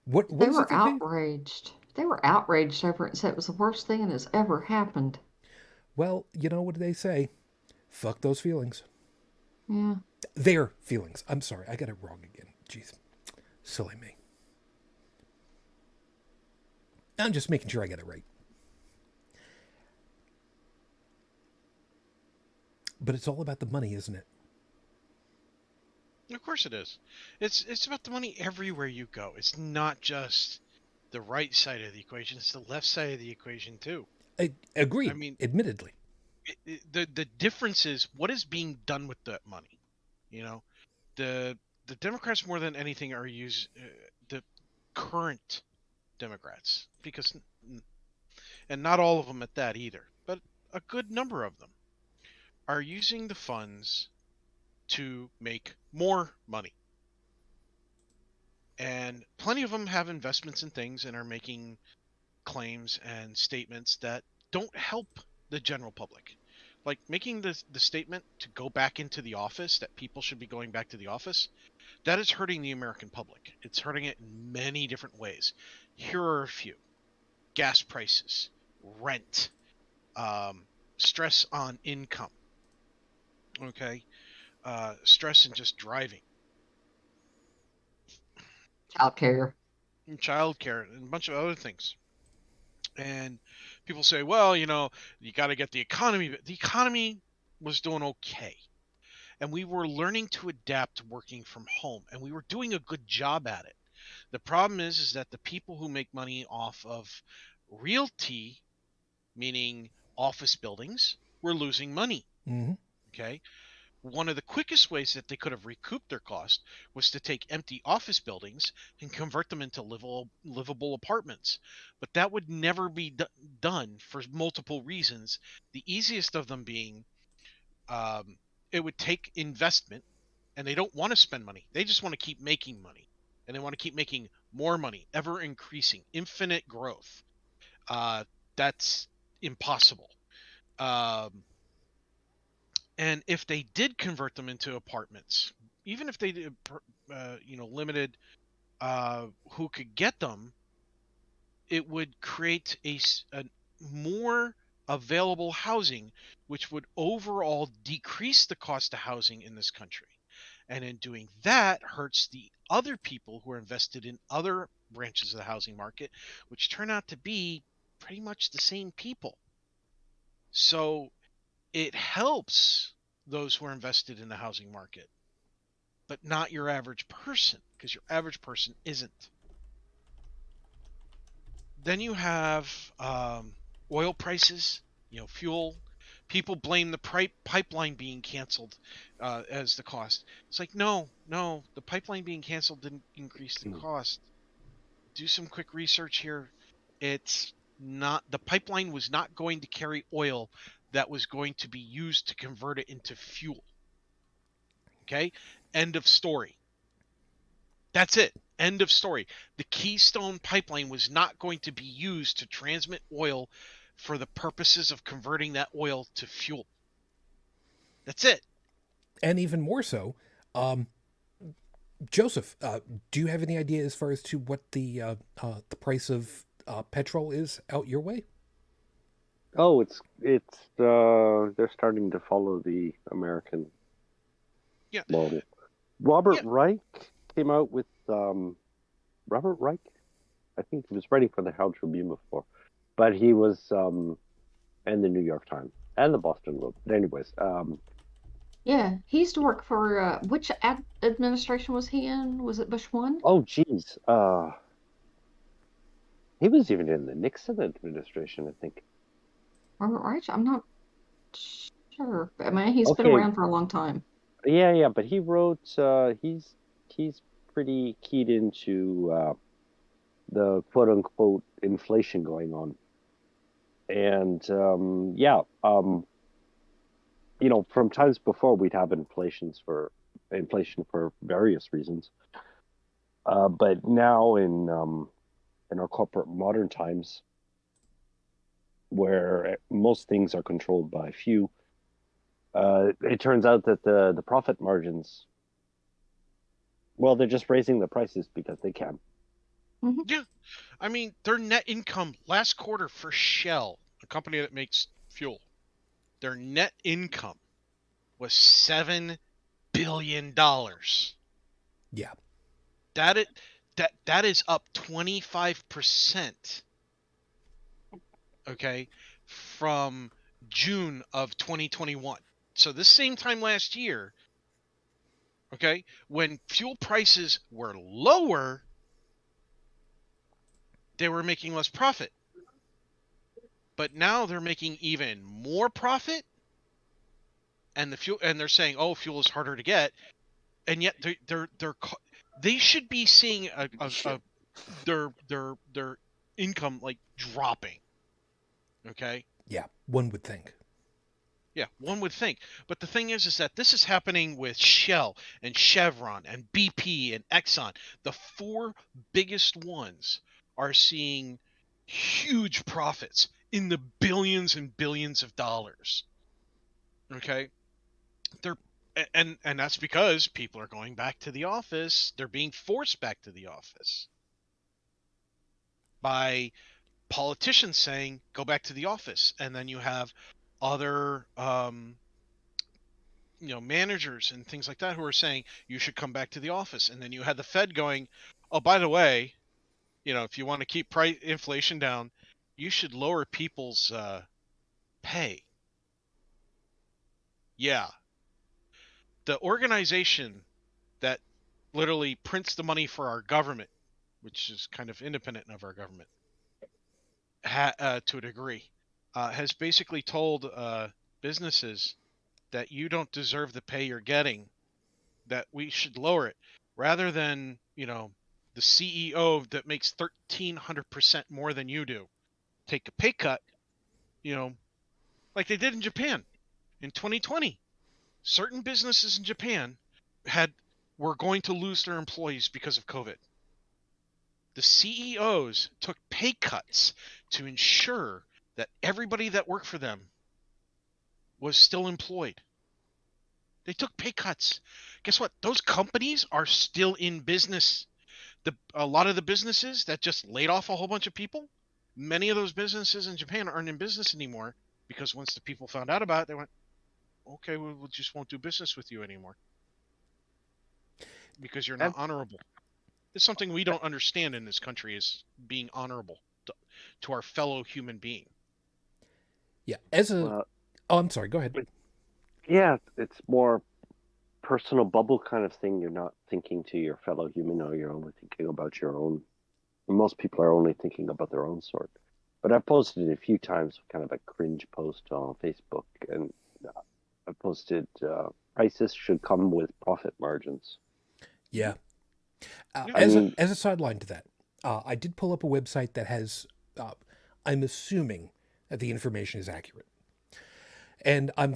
what They is it were that they outraged. They were outraged over it and said it was the worst thing that has ever happened. well, what do they say? Fuck those feelings. Yeah. Their feelings. I'm sorry, I got it wrong again. Jeez. Silly me. I'm just making sure I get it right. But it's all about the money, isn't it? Of course it is. It's about the money everywhere you go. It's not just the right side of the equation, it's the left side of the equation too. I Agreed, mean, admittedly. the difference is what is being done with that money. You know, the the Democrats more than anything are the current Democrats because and not all of them at that either, but a good number of them are using the funds to make more money. And plenty of them have investments in things and are making claims and statements that don't help the general public. Like making the statement to go back into the office, that people should be going back to the office, that is hurting the American public. It's hurting it in many different ways. Here are a few: gas prices, rent, stress on income, okay, stress in just driving, Child care. and childcare, and a bunch of other things. And people say, well, you got to get the economy. But the economy was doing okay. And we were learning to adapt working from home. And we were doing a good job at it. The problem is that the people who make money off of realty, meaning office buildings, were losing money. Mm-hmm. Okay. One of the quickest ways that they could have recouped their cost was to take empty office buildings and convert them into livable apartments. But that would never be done for multiple reasons. The easiest of them being um, it would take investment, and they don't want to spend money. They just want to keep making money, and they want to keep making more money, ever increasing, infinite growth. Uh, that's impossible. Um, And if they did convert them into apartments, even if they did, limited who could get them, it would create a more available housing, which would overall decrease the cost of housing in this country. And in doing that, hurts the other people who are invested in other branches of the housing market, which turn out to be pretty much the same people. So it helps those who are invested in the housing market, but not your average person, because your average person isn't. Then you have oil prices, fuel. People blame the pipeline being canceled as the cost. It's like, no, the pipeline being canceled didn't increase the cost. Do some quick research here. It's not, the pipeline was not going to carry oil that was going to be used to convert it into fuel. Okay? End of story. That's it. End of story. The Keystone Pipeline was not going to be used to transmit oil for the purposes of converting that oil to fuel. That's it. And even more so, Joseph, do you have any idea as far as to what the price of petrol is out your way? Oh, it's they're starting to follow the American Yeah. model. Robert Yeah. Reich came out with Robert Reich. I think he was writing for the Herald Tribune before, but he was and the New York Times and the Boston Globe. But anyways, Yeah, he used to work for which administration was he in? Was it Bush 1? oh geez, he was even in the Nixon administration, I think. Robert Reich? I'm not sure. I mean, he's been Okay, around for a long time. yeah, but he wrote. He's pretty keyed into the quote unquote inflation going on, and from times before we'd have inflation for various reasons, but now in our corporate modern times, where most things are controlled by a few, it turns out that the profit margins, well, they're just raising the prices because they can. Mm-hmm. Yeah. I mean, their net income last quarter for Shell, a company that makes fuel, their net income was $7 billion. Yeah. That is up 25%, okay, from June of 2021. So this same time last year, okay, when fuel prices were lower, they were making less profit. But now they're making even more profit, and they're saying, "Oh, fuel is harder to get," and yet they should be seeing their income like dropping. Okay. Yeah, one would think. Yeah, one would think. But the thing is that this is happening with Shell and Chevron and BP and Exxon. The four biggest ones are seeing huge profits in the billions and billions of dollars. Okay? They're and that's because people are going back to the office. They're being forced back to the office by politicians saying go back to the office, and then you have other managers and things like that who are saying you should come back to the office, and then you had the Fed going, oh, by the way, if you want to keep price inflation down, you should lower people's pay. Yeah, the organization that literally prints the money for our government, which is kind of independent of our government to a degree, has basically told businesses that you don't deserve the pay you're getting, that we should lower it, rather than, the CEO that makes 1,300% more than you do take a pay cut, like they did in Japan in 2020. Certain businesses in Japan were going to lose their employees because of COVID. The CEOs took pay cuts to ensure that everybody that worked for them was still employed. They took pay cuts. Guess what? Those companies are still in business. A lot of the businesses that just laid off a whole bunch of people, many of those businesses in Japan aren't in business anymore because once the people found out about it, they went, okay, we just won't do business with you anymore because you're not And honorable. It's something we don't understand in this country is being honorable to our fellow human being. Yeah. well, Oh, I'm sorry. Go ahead. yeah, it's more personal bubble kind of thing. You're not thinking to your fellow human, or you're only thinking about your own. Most people are only thinking about their own sort. But I've posted it a few times, kind of a cringe post on Facebook, and I posted prices should come with profit margins. Yeah. Yeah. I mean, As a sideline to that, I did pull up a website that has. I'm assuming that the information is accurate, and I'm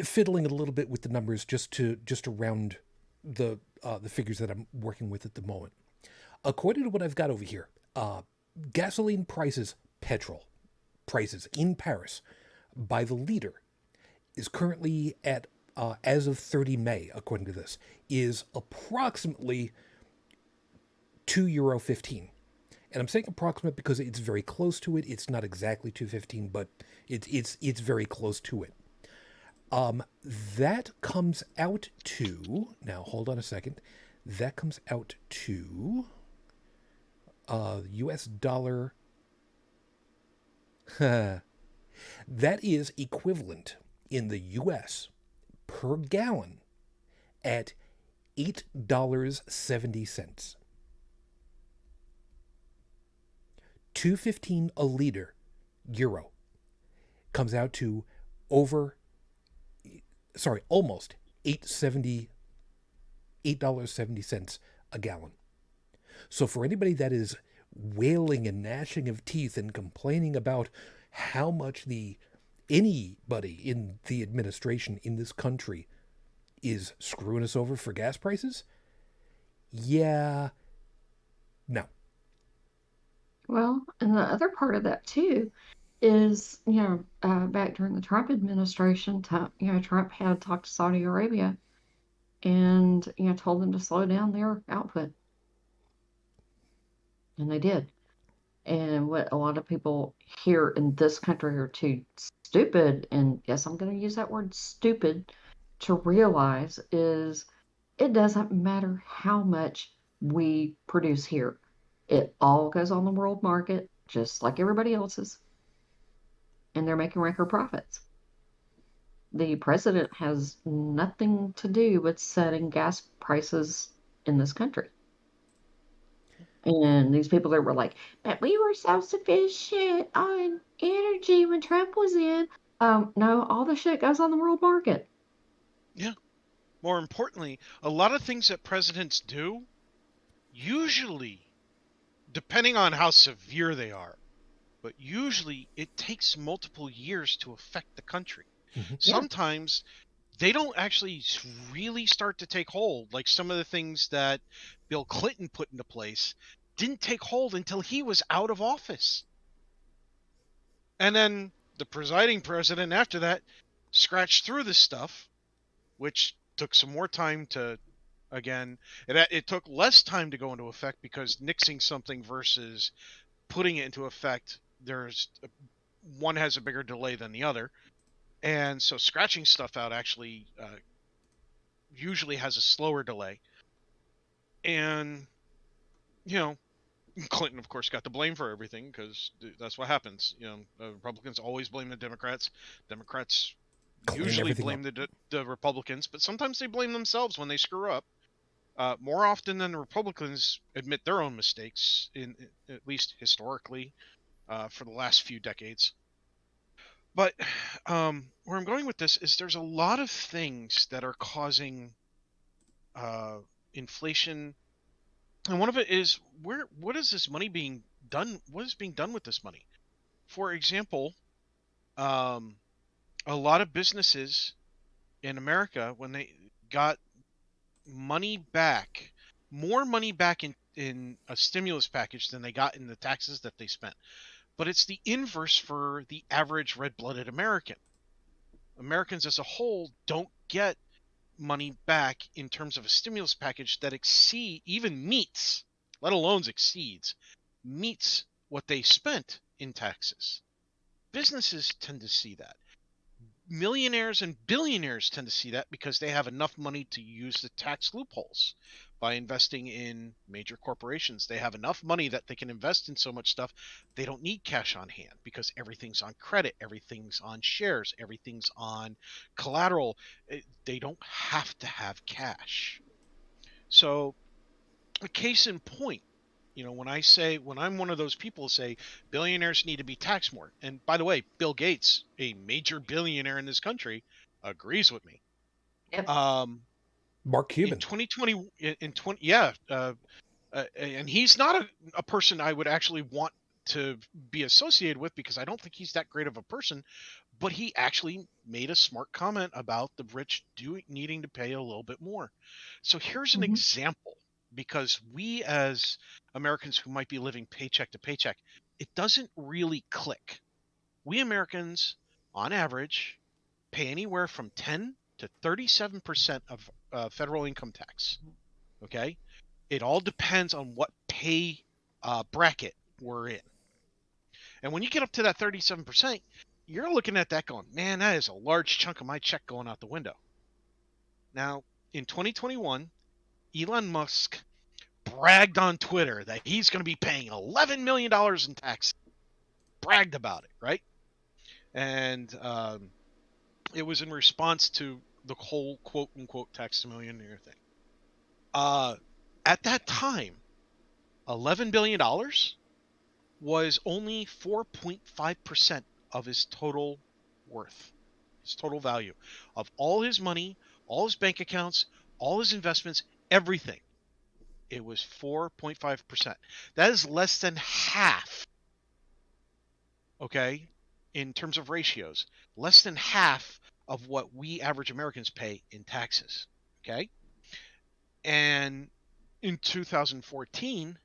fiddling a little bit with the numbers just to round the figures that I'm working with at the moment. According to what I've got over here, gasoline prices, petrol prices in Paris by the liter is currently at, as of 30 May, according to this, is approximately €2.15. And I'm saying approximate because it's very close to it. It's not exactly 2.15, but it's very close to it. That comes out to, now hold on a second. That comes out to US dollar. That is equivalent in the US per gallon at $8.70. 2.15 a liter euro comes out to almost $8.70 a gallon. So for anybody that is wailing and gnashing of teeth and complaining about how much anybody in the administration in this country is screwing us over for gas prices, yeah, no. Well, and the other part of that too is, back during the Trump administration, Trump had talked to Saudi Arabia and, told them to slow down their output. And they did. And what a lot of people here in this country are too stupid, and yes, I'm going to use that word stupid, to realize is it doesn't matter how much we produce here. It all goes on the world market, just like everybody else's, and they're making record profits. The president has nothing to do with setting gas prices in this country. And these people that were like, but we were self-sufficient on energy when Trump was in. No, all the shit goes on the world market. Yeah. More importantly, a lot of things that presidents do, usually, depending on how severe they are, but usually it takes multiple years to affect the country. Mm-hmm. Yeah. Sometimes they don't actually really start to take hold. Like some of the things that Bill Clinton put into place didn't take hold until he was out of office. And then the presiding president after that scratched through this stuff, which took some more time to, again, it took less time to go into effect because nixing something versus putting it into effect, one has a bigger delay than the other. And so scratching stuff out actually usually has a slower delay. And, Clinton, of course, got the blame for everything because that's what happens. Republicans always blame the Democrats. Democrats usually blame the Republicans, but sometimes they blame themselves when they screw up. More often than the Republicans admit their own mistakes, at least historically, for the last few decades. But where I'm going with this is there's a lot of things that are causing inflation, and one of it is what is this money being done? What is being done with this money? For example, a lot of businesses in America, when they got money back, more money back in a stimulus package than they got in the taxes that they spent. But it's the inverse for the average red-blooded American. Americans as a whole don't get money back in terms of a stimulus package that meets, let alone exceeds, meets what they spent in taxes. businesses tend to see that. Millionaires and billionaires tend to see that because they have enough money to use the tax loopholes by investing in major corporations. They have enough money that they can invest in so much stuff. They don't need cash on hand because everything's on credit, everything's on shares, everything's on collateral. They don't have to have cash. So, a case in point, when I'm one of those people who say billionaires need to be taxed more, and by the way, Bill Gates, a major billionaire in this country, agrees with me. Yep. Mark In Cuban. 2020, yeah, and he's not a person I would actually want to be associated with because I don't think he's that great of a person, but he actually made a smart comment about the rich needing to pay a little bit more. So here's an Mhm. example, because we as Americans who might be living paycheck to paycheck, it doesn't really click. We Americans, on average, pay anywhere from 10 to 37% of federal income tax. Okay? It all depends on what pay bracket we're in. And when you get up to that 37%, you're looking at that going, man, that is a large chunk of my check going out the window. Now, in 2021, Elon Musk bragged on Twitter that he's going to be paying $11 million in tax. Bragged about it, right? And it was in response to the whole quote-unquote tax millionaire thing. At that time, $11 billion was only 4.5% of his total worth, his total value of all his money, all his bank accounts, all his investments, everything. It was 4.5%. That is less than half, okay, in terms of ratios, less than half of what we average Americans pay in taxes, okay? And in 2014,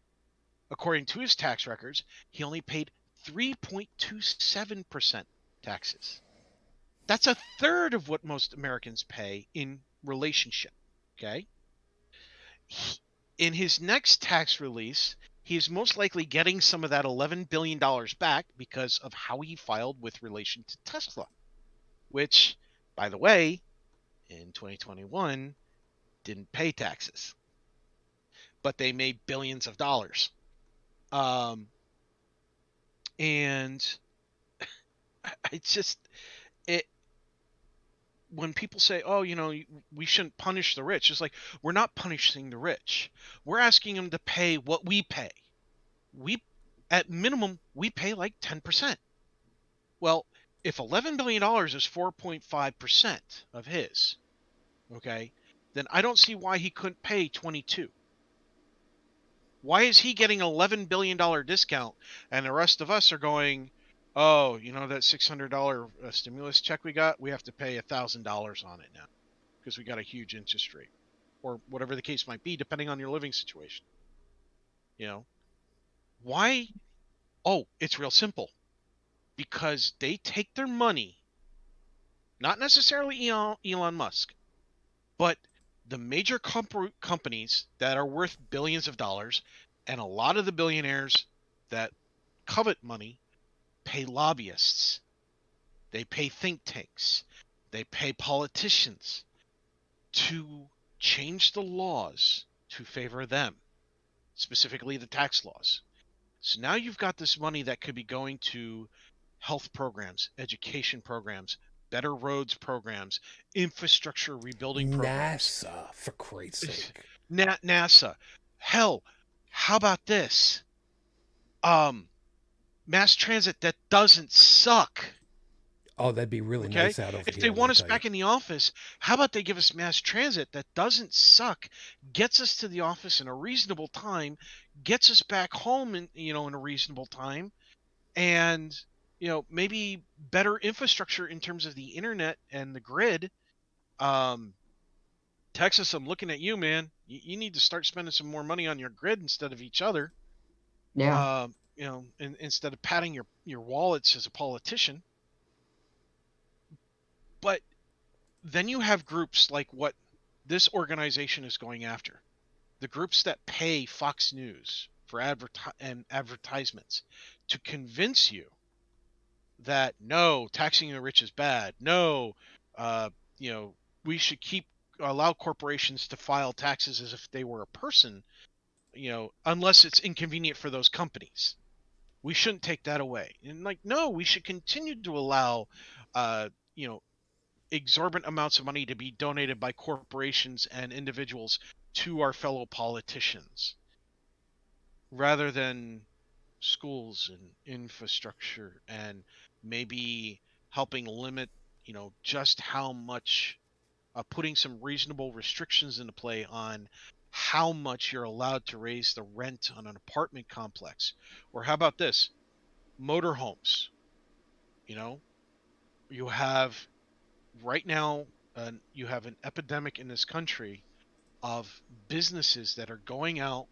according to his tax records, he only paid 3.27% taxes. That's a third of what most Americans pay in relationship, okay? In his next tax release, he is most likely getting some of that $11 billion back because of how he filed with relation to Tesla, which, by the way, in 2021, didn't pay taxes, but they made billions of dollars. And it's just, when people say, oh, we shouldn't punish the rich, it's like, we're not punishing the rich. We're asking them to pay what we pay. At minimum, we pay like 10%. Well, if $11 billion is 4.5% of his, okay, then I don't see why he couldn't pay 22. Why is he getting an $11 billion discount and the rest of us are going, oh, that $600 stimulus check we got, we have to pay $1,000 on it now because we got a huge interest rate, or whatever the case might be, depending on your living situation. Why? Oh, it's real simple. Because they take their money, not necessarily Elon Musk, but the major companies that are worth billions of dollars, and a lot of the billionaires that covet money pay lobbyists. They pay think tanks. They pay politicians to change the laws to favor them, specifically the tax laws. So now you've got this money that could be going to health programs, education programs, better roads programs, infrastructure rebuilding programs. NASA, for Christ's sake. NASA. Hell, how about this? Mass transit that doesn't suck. Oh, that'd be really nice out over If here. they want us back in the office, how about they give us mass transit that doesn't suck, gets us to the office in a reasonable time, gets us back home in a reasonable time, and maybe better infrastructure in terms of the internet and the grid. Texas, I'm looking at you, man. You need to start spending some more money on your grid instead of each other. Yeah. Instead of padding your wallets as a politician. But then you have groups like what this organization is going after. The groups that pay Fox News for advertisements to convince you that no, taxing the rich is bad. No, you know, we should allow corporations to file taxes as if they were a person, you know, unless it's inconvenient for those companies. We shouldn't take that away. And like, no, we should continue to allow, you know, exorbitant amounts of money to be donated by corporations and individuals to our fellow politicians rather than schools and infrastructure and maybe helping limit, you know, just how much, putting some reasonable restrictions into play on how much you're allowed to raise the rent on an apartment complex. Or how about this? Motorhomes. You know, you have right now, you have an epidemic in this country of businesses that are going out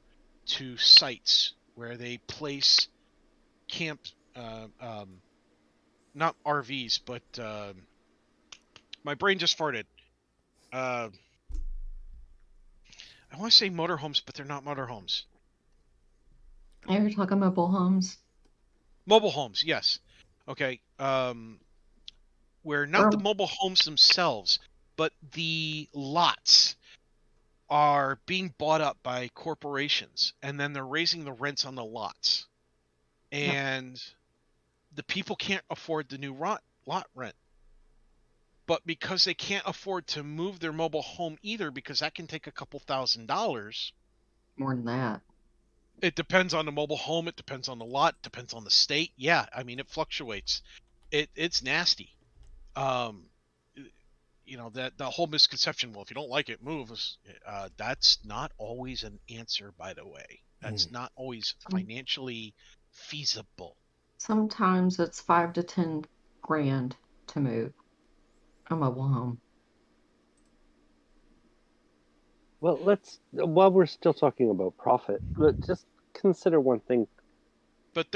to sites where they place camp, not RVs, but my brain just farted. Uh, I want to say motorhomes, but they're not motorhomes. And you're talking mobile homes. Mobile homes, yes. Okay. Where not the Or mobile homes themselves, but the lots are being bought up by corporations, and then they're raising the rents on the lots, yep, and the people can't afford the new lot rent. But because they can't afford to move their mobile home either, because that can take a couple $1,000s. more than that. It depends on the mobile home. It depends on the lot. Depends on the state. Yeah, I mean it fluctuates. It's nasty. Um, you know, that the whole misconception. Well, if you don't like it, move. That's not always an answer. By the way, that's not always financially feasible. Sometimes it's 5 to 10 grand to move a mobile home. Well, while we're still talking about profit, let's just consider one thing. But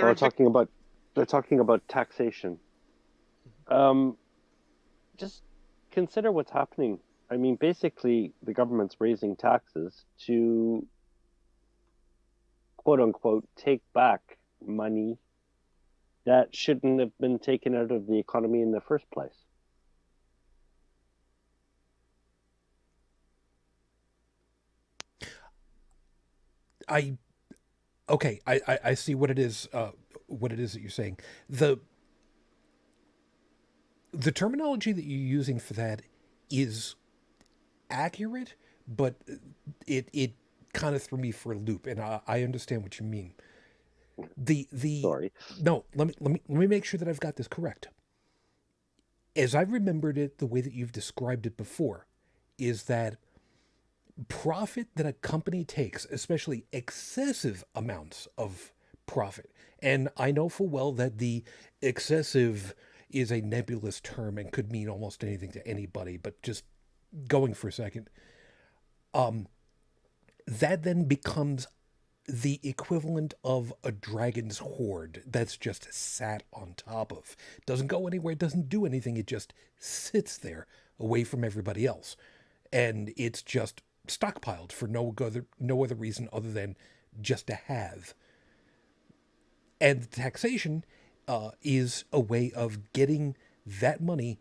They're talking about taxation. Just consider what's happening. I mean, basically, the government's raising taxes to quote unquote take back money that shouldn't have been taken out of the economy in the first place. I okay. I see what it is. What it is that you're saying. The terminology that you're using for that is accurate, but it kind of threw me for a loop, and I understand what you mean. The Sorry. No, let me make sure that I've got this correct. As I remembered it, the way that you've described it before, is that profit that a company takes, especially excessive amounts of profit, and I know full well that the excessive is a nebulous term and could mean almost anything to anybody, but just going for a second, that then becomes the equivalent of a dragon's hoard that's just sat on top of. Doesn't go anywhere, doesn't do anything, it just sits there away from everybody else. And it's just stockpiled for no other reason other than just to have. And taxation is a way of getting that money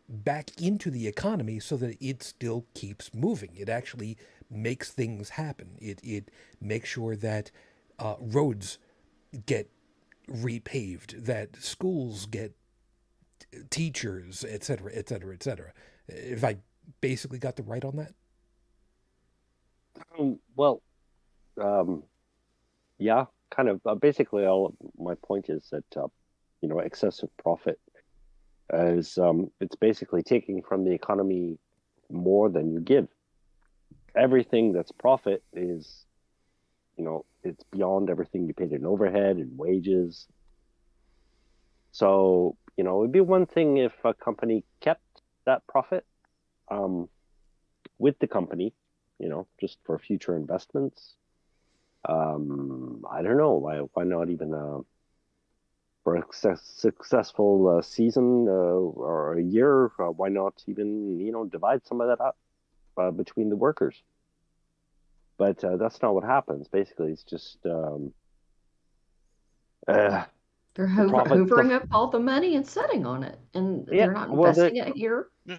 back into the economy so that it still keeps moving. It actually makes things happen. It makes sure that roads get repaved, that schools get teachers, etc., etc., etc. If I basically got the right on that. Well, um, yeah, kind of. Basically, all of my point is that excessive profit is it's basically taking from the economy more than you give. Everything that's profit is, it's beyond everything you paid in overhead and wages. So, it'd be one thing if a company kept that profit with the company, just for future investments. I don't know, why not even for a successful season or a year? Why not even divide some of that up between the workers? But that's not what happens. Basically, it's just They're The profit, the hoovering up all the money and sitting on it, and yeah. they're not Well, investing it here. Yeah.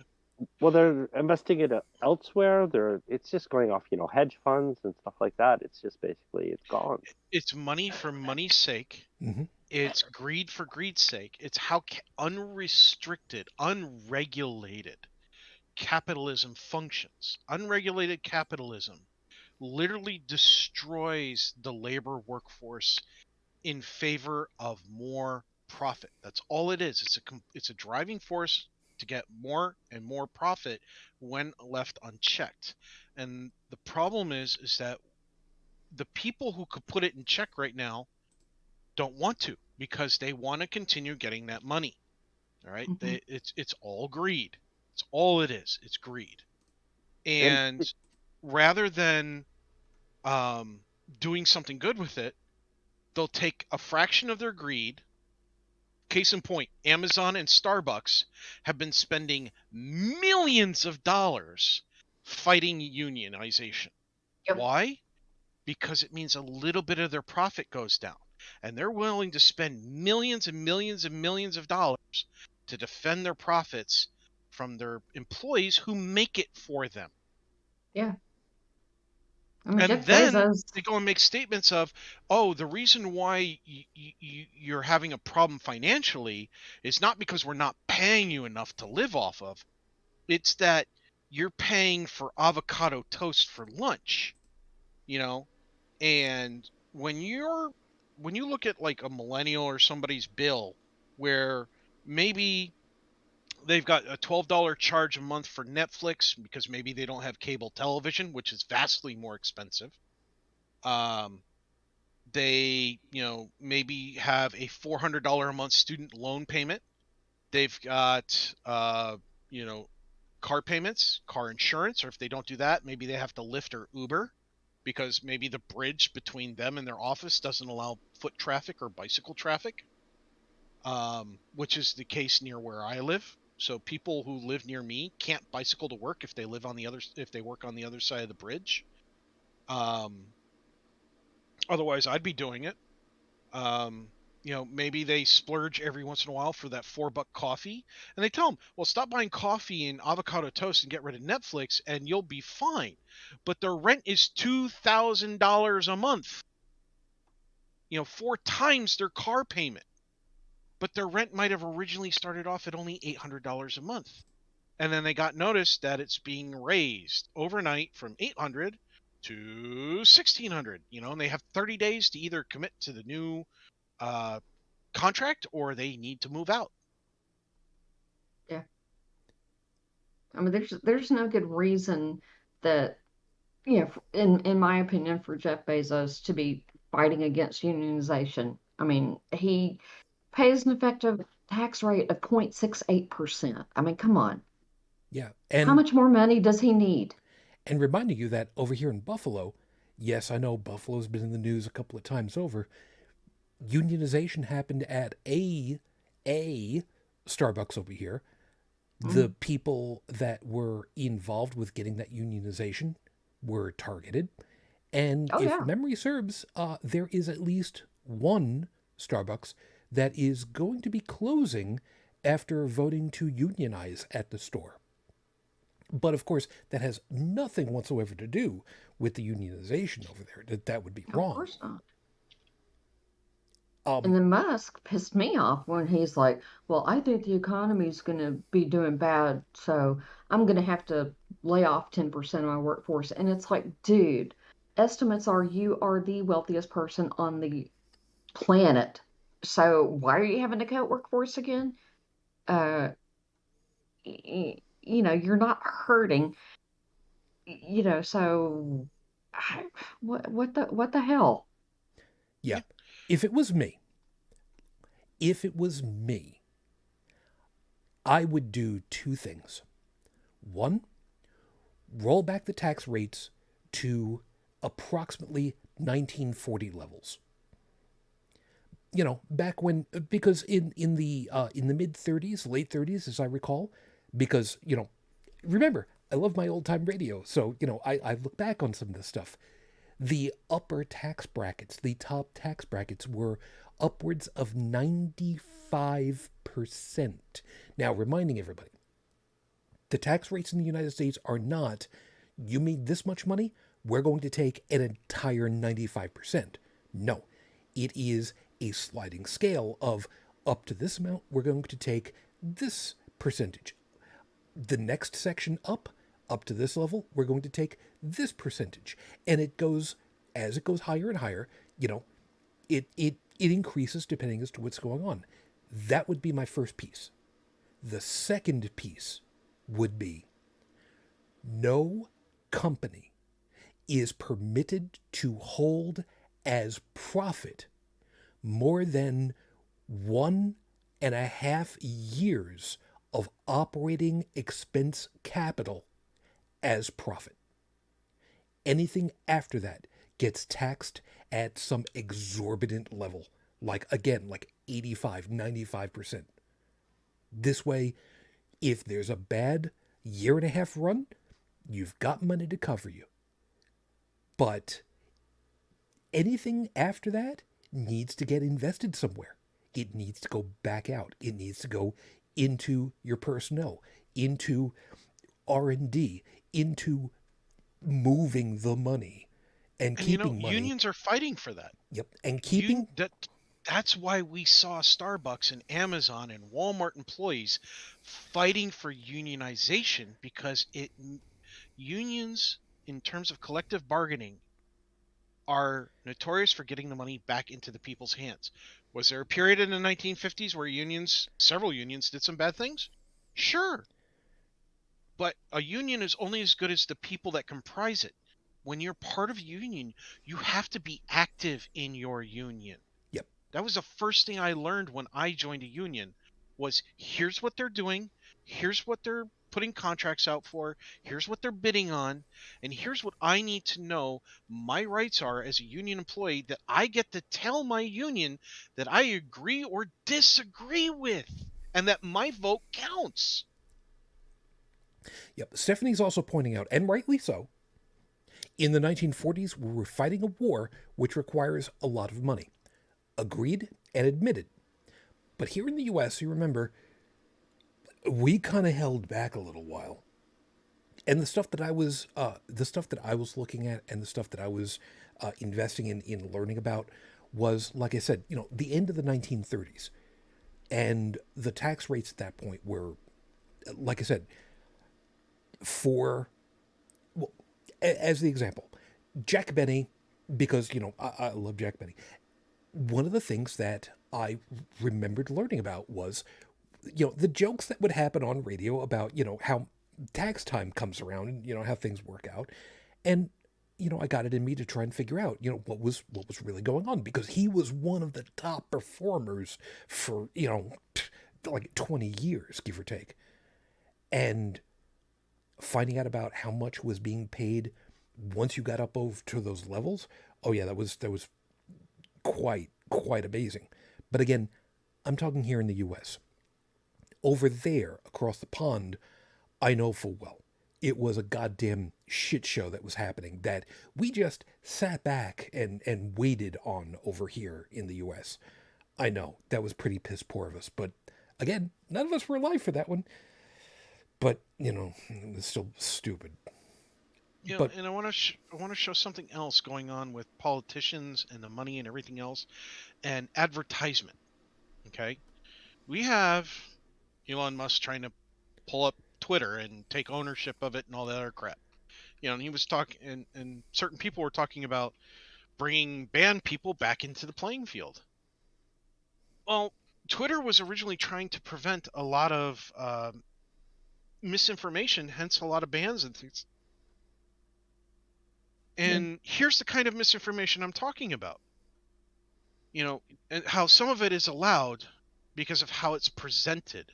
they're investing it elsewhere. It's just going off, hedge funds and stuff like that. It's just basically it's gone. It's money for money's sake. Mhm. It's greed for greed's sake. It's how unrestricted, unregulated capitalism functions. Unregulated capitalism literally destroys the labor workforce in favor of more profit. That's all it is. It's a driving force to get more and more profit when left unchecked. And the problem is that the people who could put it in check right now don't want to, because they want to continue getting that money. All right? Mhm. It's all greed. It's all it is. It's greed. And And rather than um, doing something good with it, they'll take a fraction of their greed. Case in point, Amazon and Starbucks have been spending millions of dollars fighting unionization. Yep. Why? Because it means a little bit of their profit goes down. And they're willing to spend millions and millions and millions of dollars to defend their profits from their employees who make it for them. Yeah. I mean, And Jeff then Bezos. they go and make statements of, oh, the reason why you're having a problem financially is not because we're not paying you enough to live off of. It's that you're paying for avocado toast for lunch, you know? And when you look at like a millennial or somebody's bill where maybe they've got a $12 charge a month for Netflix because maybe they don't have cable television, which is vastly more expensive. Um, they, maybe have a $400 a month student loan payment. They've got, car payments, car insurance, or if they don't do that, maybe they have to Lyft or Uber because maybe the bridge between them and their office doesn't allow foot traffic or bicycle traffic, which is the case near where I live. So people who live near me can't bicycle to work if they work on the other side of the bridge. Otherwise, I'd be doing it. Maybe they splurge every once in a while for that $4 coffee, and they tell them, well, stop buying coffee and avocado toast and get rid of Netflix and you'll be fine. But their rent is $2,000 a month, 4 times their car payment. But their rent might have originally started off at only $800 a month. And then they got notice that it's being raised overnight from 800 to 1600, and they have 30 days to either commit to the new contract or they need to move out. Yeah. I mean, there's no good reason that, in my opinion, for Jeff Bezos to be fighting against unionization. I mean, he pays an effective tax rate of 0.68%. I mean, come on. Yeah. How much more money does he need? And reminding you that over here in Buffalo, yes, I know Buffalo's been in the news a couple of times over. Unionization happened at a Starbucks over here. The people that were involved with getting that unionization were targeted. And if memory serves, there is at least one Starbucks that is going to be closing after voting to unionize at the store. But of course, that has nothing whatsoever to do with the unionization over there. That would be wrong. Of course not. And then Musk pissed me off when he's like, well, I think the economy is going to be doing bad, so I'm going to have to lay off 10% of my workforce. And it's like, dude, estimates are you are the wealthiest person on the planet. So why are you having to cut workforce again? You're not hurting, so what the hell? Yeah. If it was me, I would do two things. One, roll back the tax rates to approximately 1940 levels. Back when, because in the mid 30s, late 30s, as I recall, because, remember, I love my old time radio. So, I look back on some of this stuff. The upper tax brackets, the top tax brackets were upwards of 95%. Now, reminding everybody, the tax rates in the United States are not, you made this much money, we're going to take an entire 95%. No, it is a sliding scale of up to this amount, we're going to take this percentage. The next section up to this level, we're going to take this percentage. And it goes, as it goes higher and higher, it increases depending as to what's going on. That would be my first piece. The second piece would be no company is permitted to hold as profit more than 1.5 years of operating expense capital as profit. Anything after that gets taxed at some exorbitant level, like 85, 95%. This way, if there's a bad 1.5 year run, you've got money to cover you. But anything after that needs to get invested somewhere. It needs to go back out. It needs to go into your personnel, into R&D, into moving the money and keeping money. Unions are fighting for that. Yep, and keeping that's why we saw Starbucks and Amazon and Walmart employees fighting for unionization, because unions, in terms of collective bargaining, are notorious for getting the money back into the people's hands. Was there a period in the 1950s where several unions did some bad things? Sure. But a union is only as good as the people that comprise it. When you're part of a union, you have to be active in your union. Yep. That was the first thing I learned when I joined a union, was here's what they're doing, here's what they're putting contracts out for, here's what they're bidding on, and here's what I need to know my rights are as a union employee, that I get to tell my union that I agree or disagree with, and that my vote counts. Yep. Stephanie's also pointing out, and rightly so, in the 1940s, we were fighting a war which requires a lot of money. Agreed and admitted. But here in the U.S., you remember, we kind of held back a little while. And the stuff that I was looking at, and the stuff that I was investing in learning about, was, like I said, the end of the 1930s. And the tax rates at that point were, like I said, as the example, Jack Benny, because, I love Jack Benny. One of the things that I remembered learning about was, the jokes that would happen on radio about, how tax time comes around and, how things work out. And, I got it in me to try and figure out, what was really going on, because he was one of the top performers for, like 20 years, give or take. And finding out about how much was being paid once you got up over to those levels, oh yeah, that was quite amazing. But again, I'm talking here in the US. Over there, across the pond, I know full well it was a goddamn shit show that was happening that we just sat back and waited on over here in the US. I know, that was pretty piss poor of us, but again, none of us were alive for that one. But, it was still stupid. And I want to show something else going on with politicians and the money and everything else, and advertisement. Okay, we have Elon Musk trying to pull up Twitter and take ownership of it and all that other crap. And he was talking, and certain people were talking about bringing banned people back into the playing field. Well, Twitter was originally trying to prevent a lot of misinformation, hence a lot of bans and things. And here's the kind of misinformation I'm talking about. And how some of it is allowed because of how it's presented.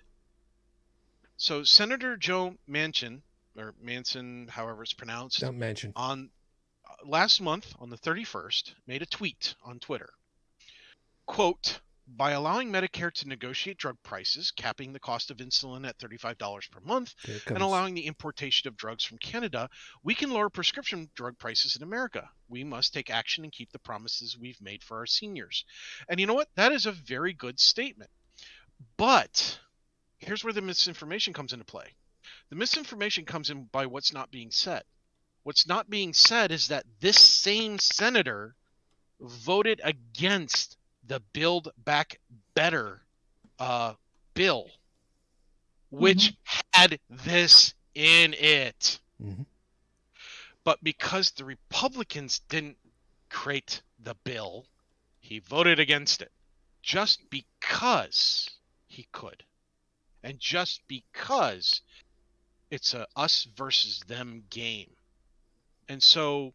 So Senator Joe Manchin, or Manson, however it's pronounced, Not Manchin, on last month on the 31st, made a tweet on Twitter. Quote, by allowing Medicare to negotiate drug prices, capping the cost of insulin at $35 per month, and allowing the importation of drugs from Canada, we can lower prescription drug prices in America. We must take action and keep the promises we've made for our seniors. And you know what? That is a very good statement. But here's where the misinformation comes into play. The misinformation comes in by what's not being said. What's not being said is that this same senator voted against the Build Back Better bill, which had this in it. But because the Republicans didn't create the bill, he voted against it just because he could. And just because it's a us versus them game. And so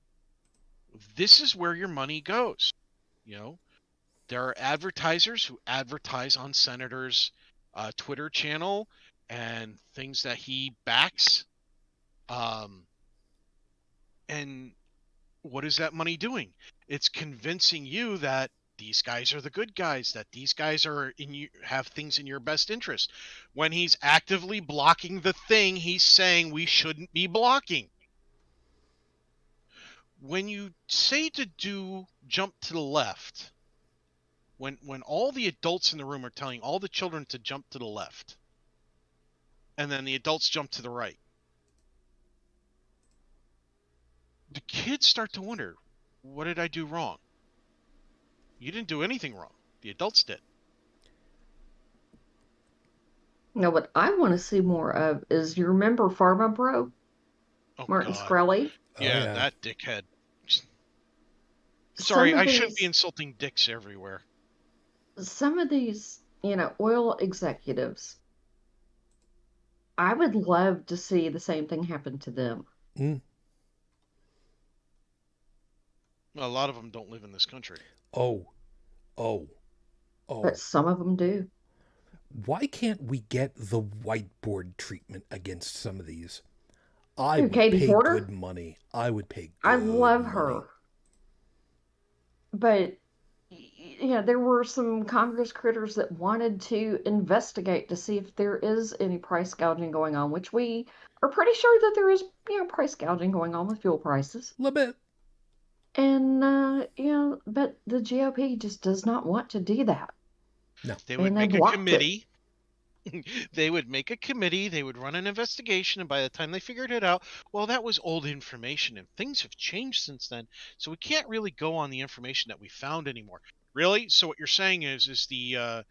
this is where your money goes. You know, there are advertisers who advertise on Senator's Twitter channel and things that he backs. And what is that money doing? It's convincing you that these guys are the good guys, that these guys are have things in your best interest, when he's actively blocking the thing he's saying we shouldn't be blocking. When you say to jump to the left, when all the adults in the room are telling all the children to jump to the left, and then the adults jump to the right, the kids start to wonder, what did I do wrong? You didn't do anything wrong. The adults did. Now, what I want to see more of is, you remember Pharma Bro? Oh, Martin God. Shkreli? Yeah, that dickhead. Sorry, I shouldn't be insulting dicks everywhere. Some of these, oil executives, I would love to see the same thing happen to them. A lot of them don't live in this country. Oh. But some of them do. Why can't we get the whiteboard treatment against some of these? I would Katie pay Porter? good money. I would pay good I love money. her. But, there were some Congress critters that wanted to investigate to see if there is any price gouging going on, which we are pretty sure that there is, price gouging going on with fuel prices. A little bit. And, but the GOP just does not want to do that. No. They would make a committee. They would make a committee. They would run an investigation. And by the time they figured it out, well, that was old information and things have changed since then. So we can't really go on the information that we found anymore. Really? So what you're saying is the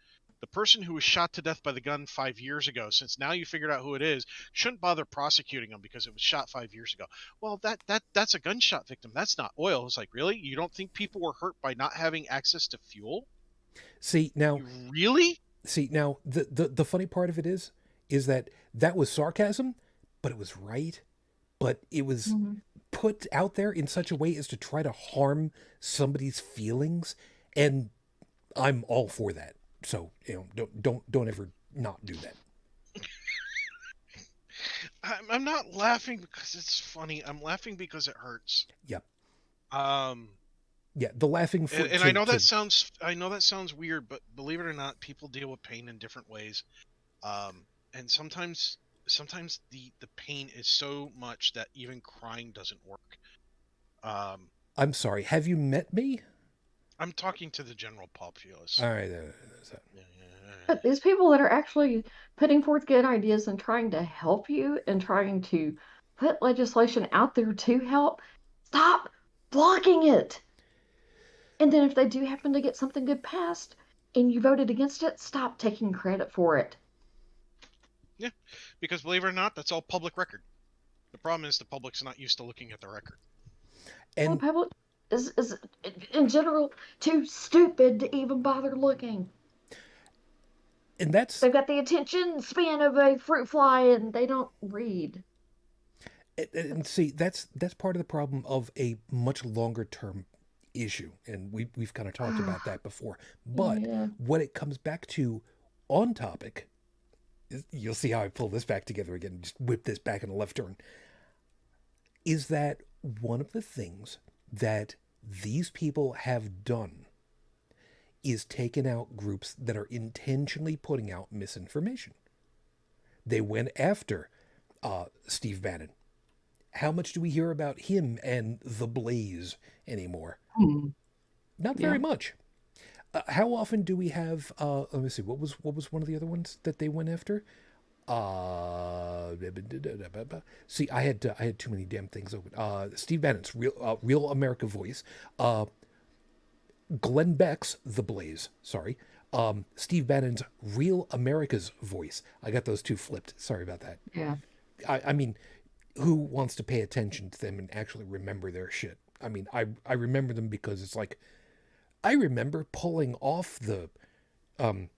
person who was shot to death by the gun 5 years ago, since now you figured out who it is, shouldn't bother prosecuting them because it was shot 5 years ago. Well, that's a gunshot victim. That's not oil. It's like, really? You don't think people were hurt by not having access to fuel? See, now... Really? See, now, the funny part of it is that was sarcasm, but it was right. But it was put out there in such a way as to try to harm somebody's feelings. And I'm all for that. So, don't ever not do that. I'm not laughing because it's funny. I'm laughing because it hurts. Yep. Yeah, the laughing. I know that sounds weird, but believe it or not, people deal with pain in different ways. And sometimes the pain is so much that even crying doesn't work. I'm sorry. Have you met me? I'm talking to the general populace. All right. But these people that are actually putting forth good ideas and trying to help you and trying to put legislation out there to help, stop blocking it. And then if they do happen to get something good passed and you voted against it, stop taking credit for it. Yeah, because believe it or not, that's all public record. The problem is the public's not used to looking at the record. And the public is in general too stupid to even bother looking. And they've got the attention span of a fruit fly and they don't read. And see, that's part of the problem of a much longer term issue, and we've kind of talked about that before. But what it comes back to on topic, you'll see how I pull this back together again, just whip this back in a left turn, is that one of the things that these people have done is taking out groups that are intentionally putting out misinformation. They went after Steve Bannon. How much do we hear about him and the Blaze anymore? Hmm. Not very Yeah. much. How often do we have? Let me see. What was one of the other ones that they went after? Uh, See, I had too many damn things open. Steve Bannon's Real America Voice. Glenn Beck's The Blaze. Sorry. Steve Bannon's Real America's Voice. I got those two flipped. Sorry about that. Yeah. I mean, who wants to pay attention to them and actually remember their shit? I mean, I remember them because it's like I remember pulling off the, um,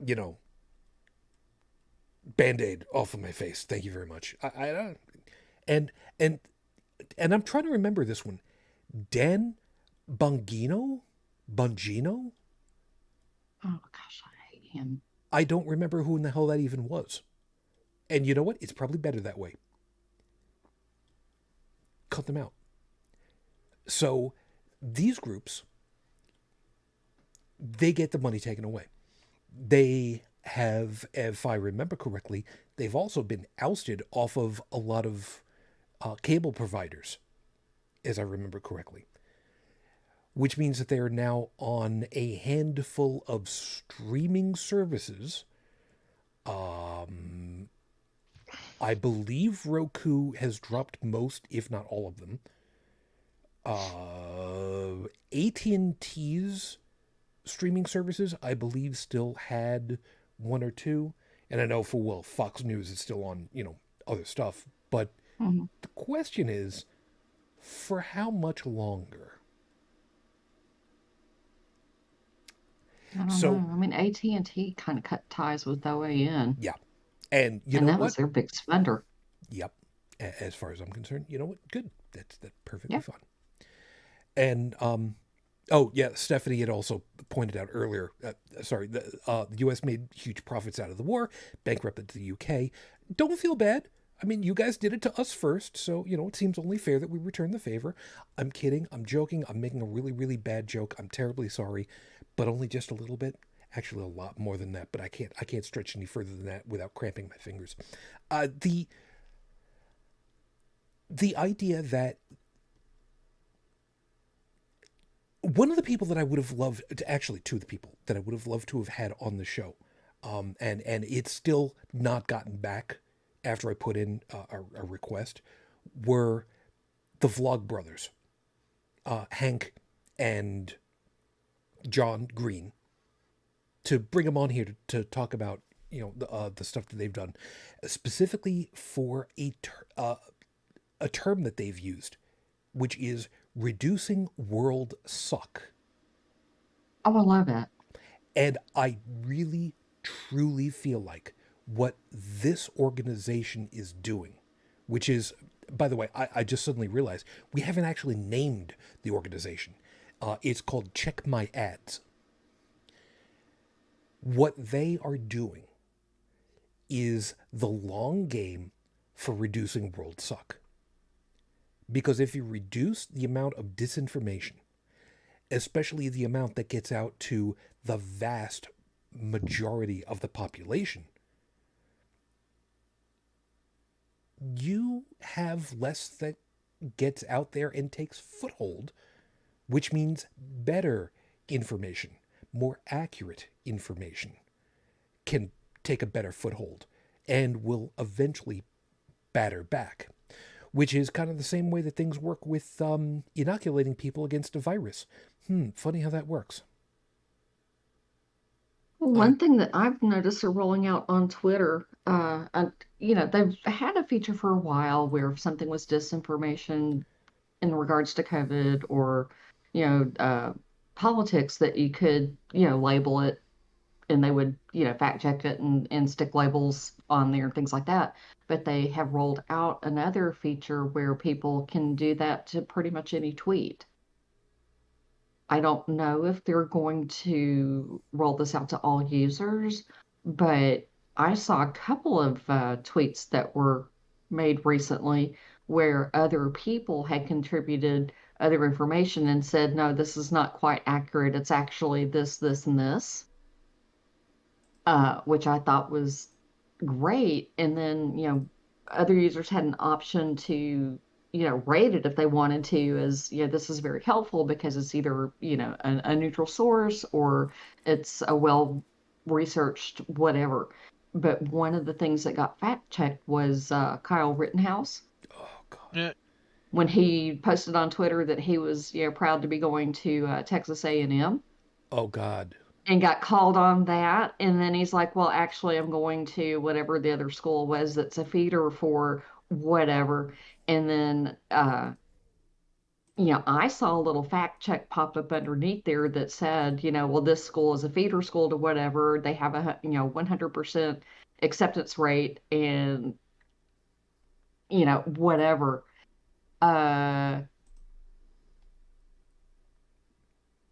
you know, Band-Aid off of my face. Thank you very much. I don't, and and and I'm trying to remember this one. Dan Bongino. Oh gosh, I hate him. I don't remember who in the hell that even was. And you know what? It's probably better that way. Cut them out. So these groups, they get the money taken away. They have, if I remember correctly, they've also been ousted off of a lot of cable providers, as I remember correctly, which means that they are now on a handful of streaming services. I believe Roku has dropped most, if not all of them. AT&T's streaming services, I believe, still had one or two. And I know for, well, Fox News is still on, other stuff. But Mhm. the question is, for how much longer? I don't So, know. I mean, AT&T kind of cut ties with OAN, yeah. And you and know that was what? their big spender. Yep. As far as I'm concerned, you know what? Good. That's perfectly Yeah. fine. And oh yeah, Stephanie had also pointed out earlier. The U.S. made huge profits out of the war, bankrupted the U.K. Don't feel bad. I mean, you guys did it to us first, so it seems only fair that we return the favor. I'm kidding. I'm joking. I'm making a really, really bad joke. I'm terribly sorry, but only just a little bit. Actually, a lot more than that. But I can't stretch any further than that without cramping my fingers. The idea that one of the people that I would have loved to actually two of the people that I would have loved to have had on the show, and it's still not gotten back after I put in a request, were the Vlog brothers, Hank and John Green, to bring them on here to talk about the stuff that they've done, specifically for a term that they've used, which is reducing world suck. Oh, I love it. And I really, truly feel like what this organization is doing, which is, by the way, I just suddenly realized we haven't actually named the organization. It's called Check My Ads. What they are doing is the long game for reducing world suck. Because if you reduce the amount of disinformation, especially the amount that gets out to the vast majority of the population, you have less that gets out there and takes foothold, which means better information, more accurate information can take a better foothold and will eventually batter back. Which is kind of the same way that things work with inoculating people against a virus. Funny how that works. One thing that I've noticed are rolling out on Twitter, they've had a feature for a while where if something was disinformation in regards to COVID or, you know, uh, politics, that you could, label it and they would, fact check it and stick labels on there and things like that. But they have rolled out another feature where people can do that to pretty much any tweet. I don't know if they're going to roll this out to all users, but I saw a couple of tweets that were made recently where other people had contributed other information and said, no, this is not quite accurate. It's actually this, this, and this, which I thought was great. And then, other users had an option to, rate it if they wanted to, as, this is very helpful because it's either, a neutral source or it's a well researched whatever. But one of the things that got fact checked was Kyle Rittenhouse Oh God. Yeah. when he posted on Twitter that he was, proud to be going to Texas A&M Oh God. and got called on that. And then he's like, well, actually, I'm going to whatever the other school was that's a feeder for whatever. And then, I saw a little fact check pop up underneath there that said, well, this school is a feeder school to whatever. They have a, 100% acceptance rate and, whatever. I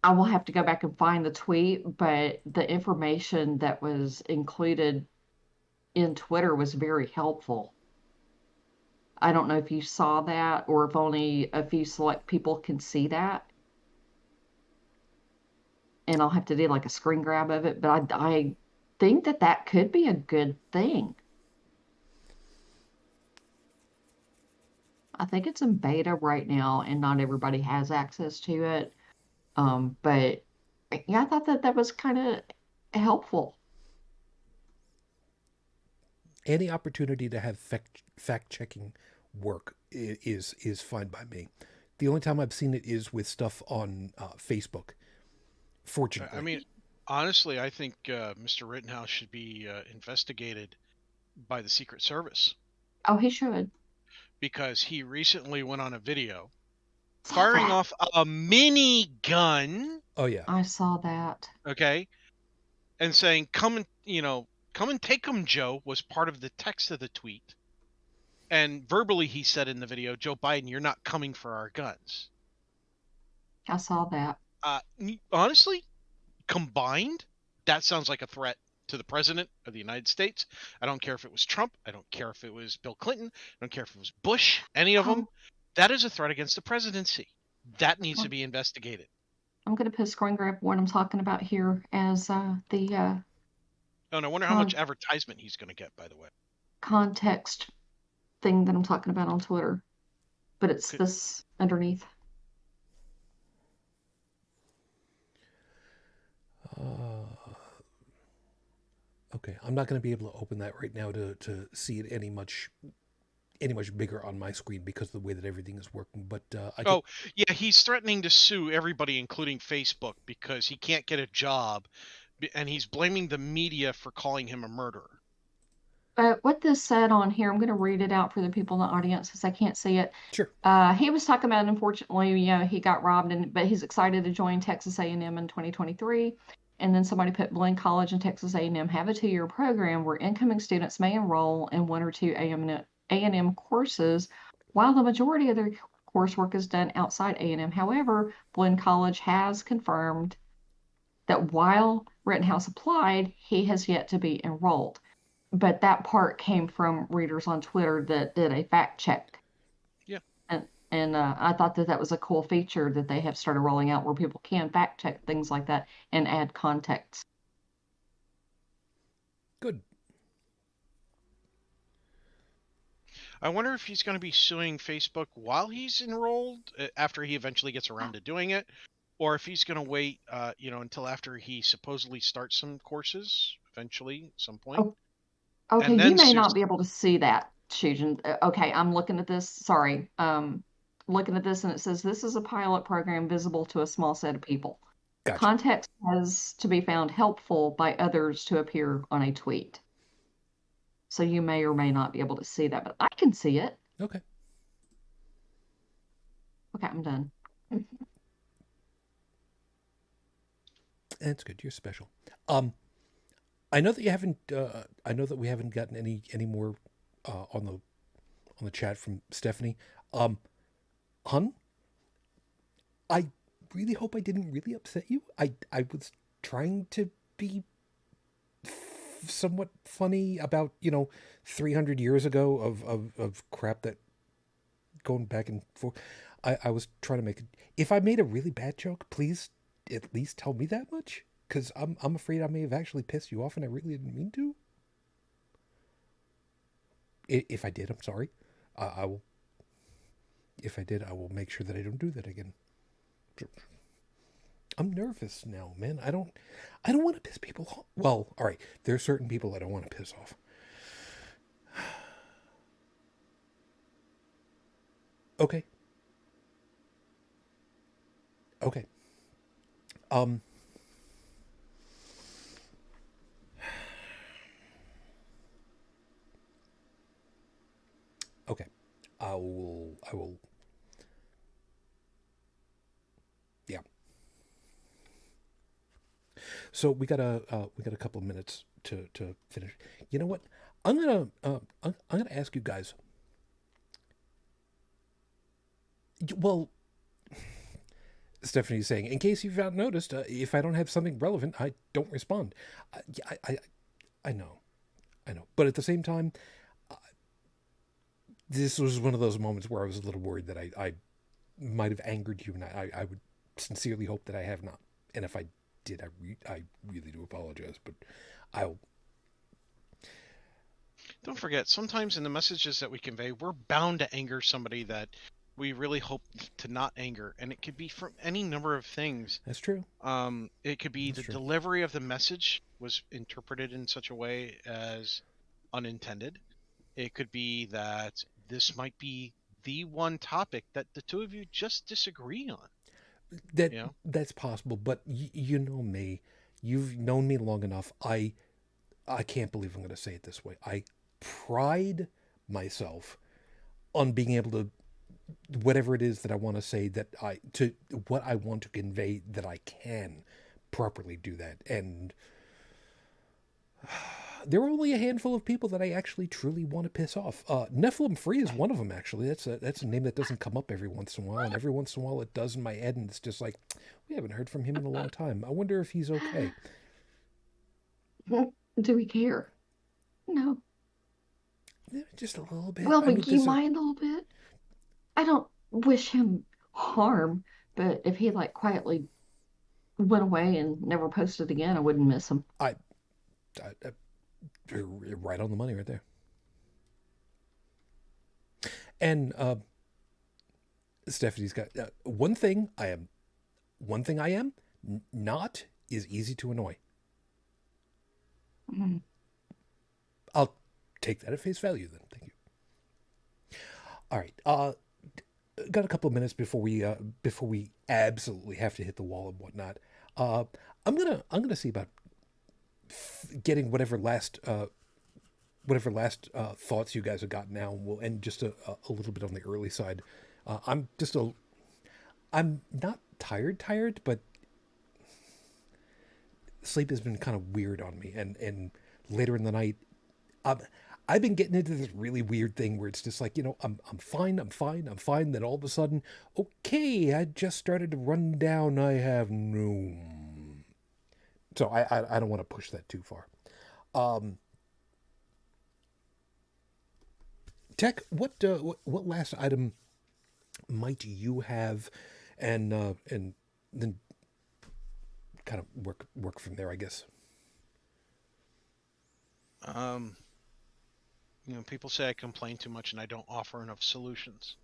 will have to go back and find the tweet, but the information that was included in Twitter was very helpful. I don't know if you saw that or if only a few select people can see that. And I'll have to do like a screen grab of it, but I think that could be a good thing. I think it's in beta right now and not everybody has access to it. But yeah, I thought that was kind of helpful. Any opportunity to have fact checking work is fine by me. The only time I've seen it is with stuff on Facebook. Fortunately, I mean, honestly, I think Mr. Rittenhouse should be investigated by the Secret Service Oh, he should. because he recently went on a video Saw firing that. off a mini gun, oh yeah, I saw that. okay, and saying, come and take him, Joe, was part of the text of the tweet. And verbally, he said in the video, Joe Biden, you're not coming for our guns. I saw that. Honestly, combined, that sounds like a threat to the president of the United States. I don't care if it was Trump. I don't care if it was Bill Clinton. I don't care if it was Bush, any of them. That is a threat against the presidency. That needs to be investigated. I'm going to put a screen grab what I'm talking about here as the Oh, and I wonder how much advertisement he's going to get, by the way. context thing that I'm talking about on Twitter. But it's Could- this underneath. Okay, I'm not going to be able to open that right now to see it any much bigger on my screen because of the way that everything is working. But yeah, he's threatening to sue everybody, including Facebook, because he can't get a job, and he's blaming the media for calling him a murderer. What this said on here, I'm going to read it out for the people in the audience because I can't see it. sure. He was talking about, unfortunately, he got robbed, but he's excited to join Texas A&M in 2023. And then somebody put Glenn College and Texas A&M have a 2-year program where incoming students may enroll in 1 or 2 A&M courses, while the majority of their coursework is done outside A&M. However, Glenn College has confirmed that while Rittenhouse applied, he has yet to be enrolled. But that part came from readers on Twitter that did a fact check. Yeah. And I thought that was a cool feature that they have started rolling out where people can fact check things like that and add context. Good. I wonder if he's going to be suing Facebook while he's enrolled, after he eventually gets around to doing it, or if he's going to wait, until after he supposedly starts some courses eventually at some point. Oh, okay, And then you may sues not be able to see that, Shujin. Okay, I'm looking at this. Sorry. Looking at this, and it says this is a pilot program visible to a small set of people. Gotcha. Context has to be found helpful by others to appear on a tweet. So you may or may not be able to see that, but I can see it. Okay. Okay, I'm done. That's good. You're special. I know that you haven't. I know that we haven't gotten any more on the chat from Stephanie. Hun, I really hope I didn't really upset you. I was trying to be somewhat funny about 300 years ago of crap that going back and forth. I was trying to make it. If I made a really bad joke, please at least tell me that much, because I'm afraid I may have actually pissed you off, and I really didn't mean to. If I did, I'm sorry. I will. If I did, I will make sure that I don't do that again. I'm nervous now, man. I don't want to piss people off. Well, all right. There are certain people I don't want to piss off. Okay. Okay. Um. Okay. I will. I will. Yeah. So we got a couple of minutes to finish. You know what? I'm gonna ask you guys. Well, Stephanie's saying, in case you've not noticed, if I don't have something relevant, I don't respond. Yeah, I know, but at the same time, this was one of those moments where I was a little worried that I might have angered you, and I would sincerely hope that I have not. And if I did, I really do apologize, but I'll. Don't forget, sometimes in the messages that we convey, we're bound to anger somebody that we really hope to not anger, and it could be from any number of things. That's true. It could be That's the true. delivery of the message was interpreted in such a way as unintended. It could be that this might be the one topic that the two of you just disagree on. That You know? that's possible, but you know me. You've known me long enough. I can't believe I'm going to say it this way. I pride myself on being able to whatever it is that I want to say that what I want to convey that I can properly do that. And there are only a handful of people that I actually truly want to piss off. Nephilim Free is one of them. Actually, that's a name that doesn't come up every once in a while, and every once in a while it does in my head, and it's just like we haven't heard from him in a long time. I wonder if he's okay. Do we care? No. Just a little bit. Well, I but mean, you mind a little bit. I don't wish him harm, but if he like quietly went away and never posted again, I wouldn't miss him. You're right on the money right there. And Stephanie's got one thing I am. One thing I am not is easy to annoy. Mm. I'll take that at face value then. Thank you. All right. Got a couple of minutes before we absolutely have to hit the wall and whatnot. I'm gonna see about getting whatever last thoughts you guys have got now. We'll end just a little bit on the early side. I'm not tired, but sleep has been kind of weird on me, and later in the night, I've been getting into this really weird thing where it's just like, I'm fine. Then all of a sudden, okay, I just started to run down. I have no. So I don't want to push that too far. Tech, what last item might you have, and then kind of work from there, I guess. People say I complain too much and I don't offer enough solutions.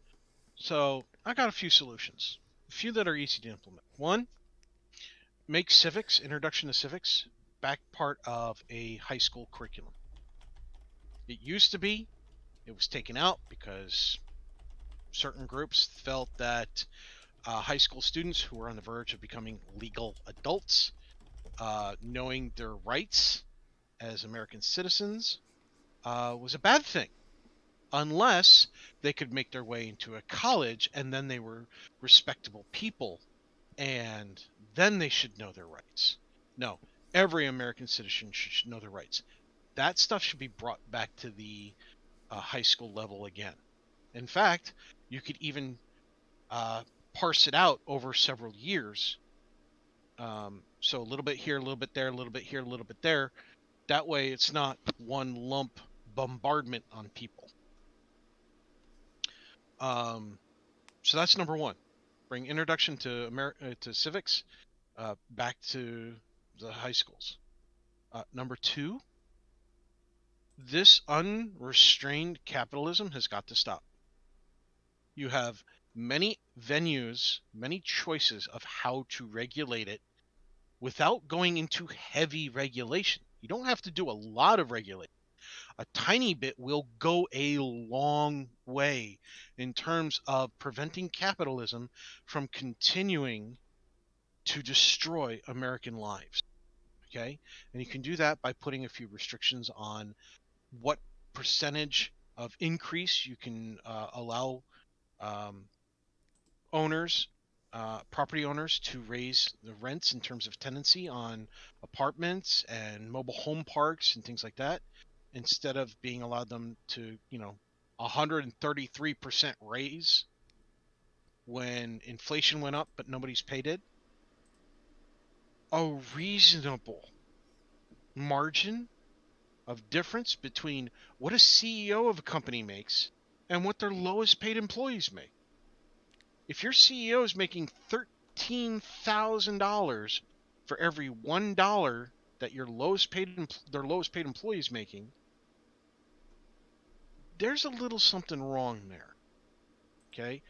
So I got a few solutions, a few that are easy to implement. One, make civics, introduction to civics, back part of a high school curriculum. It used to be, it was taken out because certain groups felt that high school students who were on the verge of becoming legal adults, knowing their rights as American citizens, was a bad thing, unless they could make their way into a college and then they were respectable people, and then they should know their rights. No, every American citizen should know their rights. That stuff should be brought back to the high school level again. In fact, you could even parse it out over several years. So a little bit here, a little bit there, a little bit here, a little bit there. That way it's not one lump bombardment on people. So that's number one. Bring introduction to to civics back to the high schools. Number two, this unrestrained capitalism has got to stop. You have many venues, many choices of how to regulate it without going into heavy regulation. You don't have to do a lot of regulation. A tiny bit will go a long way in terms of preventing capitalism from continuing to destroy American lives. Okay? And you can do that by putting a few restrictions on what percentage of increase you can allow um, owners, property owners, to raise the rents in terms of tenancy on apartments and mobile home parks and things like that, instead of being allowed them to, 133% raise when inflation went up, but nobody's paid it. A reasonable margin of difference between what a CEO of a company makes and what their lowest paid employees make. If your CEO is making $13,000 for every $1 that their lowest paid employee is making, there's a little something wrong there. Okay?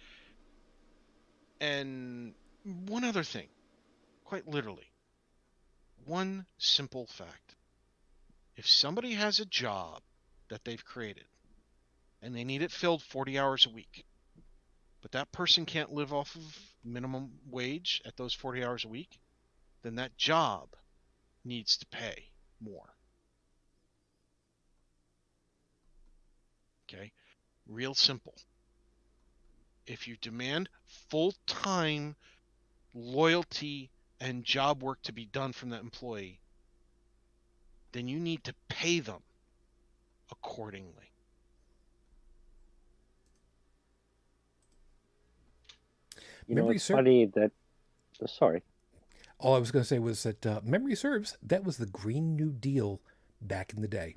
And one other thing, quite literally, one simple fact. If somebody has a job that they've created and they need it filled 40 hours a week, but that person can't live off of minimum wage at those 40 hours a week, then that job needs to pay more. Okay? Real simple. If you demand full-time loyalty and job work to be done from that employee, then you need to pay them accordingly. It's funny that. Sorry. All I was going to say was that memory serves, that was the Green New Deal back in the day.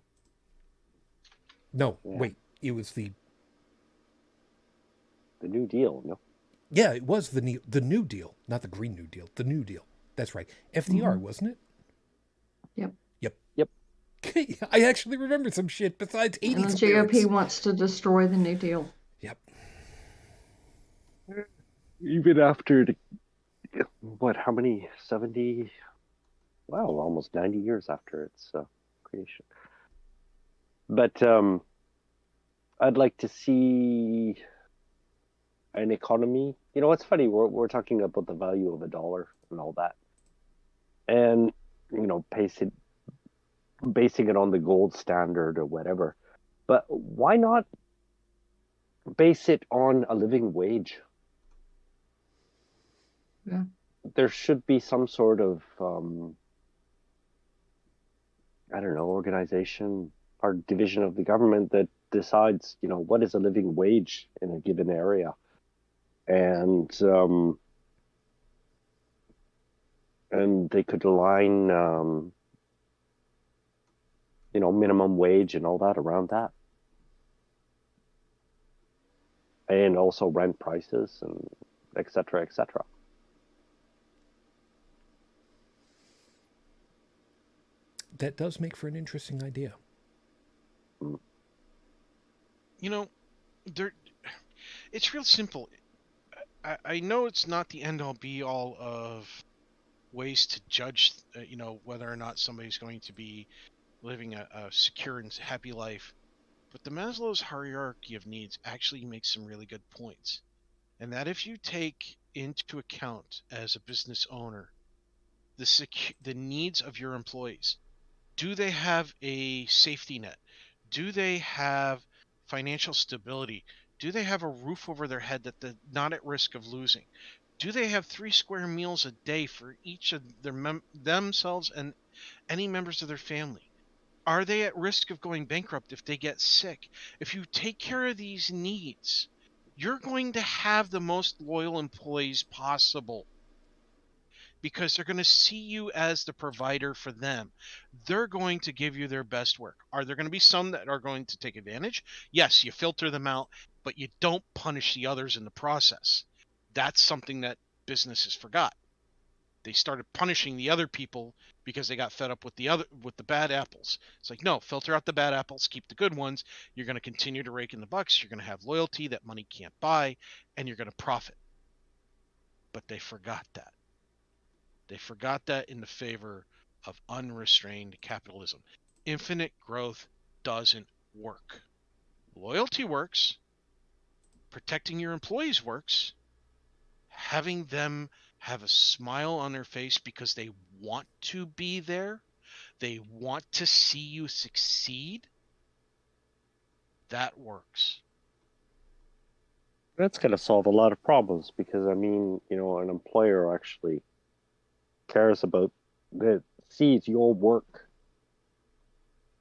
No, yeah. Wait, it was the New Deal, no? Yeah, it was the New Deal, not the Green New Deal, the New Deal. That's right. FDR, wasn't it? Yep. I actually remember some shit besides 80s. And the GOP wants to destroy the New Deal. Yep. Even after how many? 70? Wow, almost 90 years after its creation. But I'd like to see an economy. It's funny. We're talking about the value of a dollar and all that, and basing it on the gold standard or whatever. But why not base it on a living wage? Yeah. There should be some sort of organization or division of the government that decides, what is a living wage in a given area, and they could align minimum wage and all that around that, and also rent prices and et cetera, et cetera. That does make for an interesting idea. It's real simple. I know it's not the end-all be-all of ways to judge, whether or not somebody's going to be living a secure and happy life. But the Maslow's hierarchy of needs actually makes some really good points. And that if you take into account as a business owner the needs of your employees, do they have a safety net? Do they have financial stability? Do they have a roof over their head that they're not at risk of losing? Do they have 3 square meals a day for each of themselves and any members of their family? Are they at risk of going bankrupt if they get sick? If you take care of these needs, you're going to have the most loyal employees possible, because they're going to see you as the provider for them. They're going to give you their best work. Are there going to be some that are going to take advantage? Yes, you filter them out. but you don't punish the others in the process. That's something that businesses forgot. They started punishing the other people because they got fed up with the bad apples. It's like, no, filter out the bad apples, keep the good ones. You're going to continue to rake in the bucks. You're going to have loyalty that money can't buy, and you're going to profit. But they forgot that. They forgot that in the favor of unrestrained capitalism. Infinite growth doesn't work. Loyalty works. Protecting your employees works. Having them have a smile on their face because they want to be there, they want to see you succeed, that works. That's going to solve a lot of problems because, I mean, an employer actually cares about that, sees your work.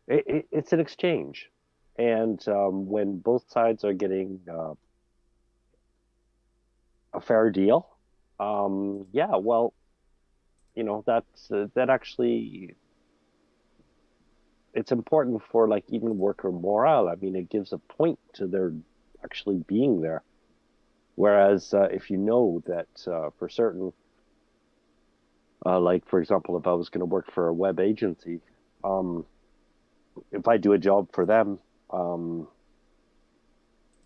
It's an exchange. And when both sides are getting a fair deal, yeah, well, that actually it's important for like even worker morale. I mean, it gives a point to their actually being there. Whereas if you know that for certain, like for example, if I was going to work for a web agency, if I do a job for them,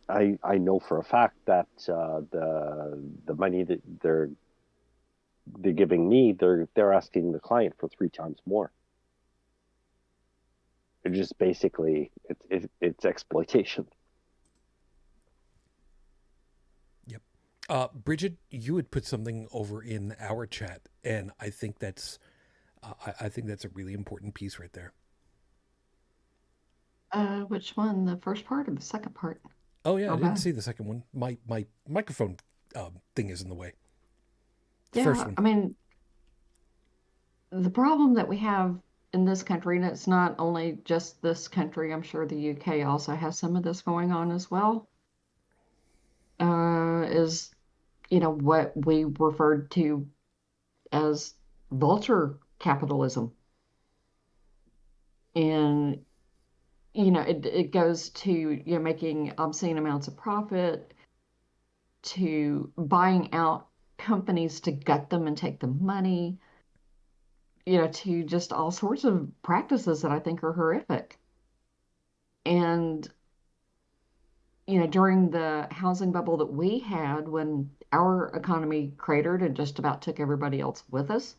I know for a fact that the money that they're giving me, they're asking the client for 3 times more. It just basically it's exploitation. Yep. Brigid, you had put something over in our chat, and I think that's a really important piece right there. Which one? The first part or the second part? Oh yeah, I didn't Okay. see the second one. My microphone thing is in the way. The first Yeah, one. I mean, the problem that we have in this country, and it's not only just this country, I'm sure the UK also has some of this going on as well, is, what we referred to as vulture capitalism. And, it goes to, making obscene amounts of profit, to buying out companies to gut them and take the money, to just all sorts of practices that I think are horrific. And, during the housing bubble that we had when our economy cratered and just about took everybody else with us,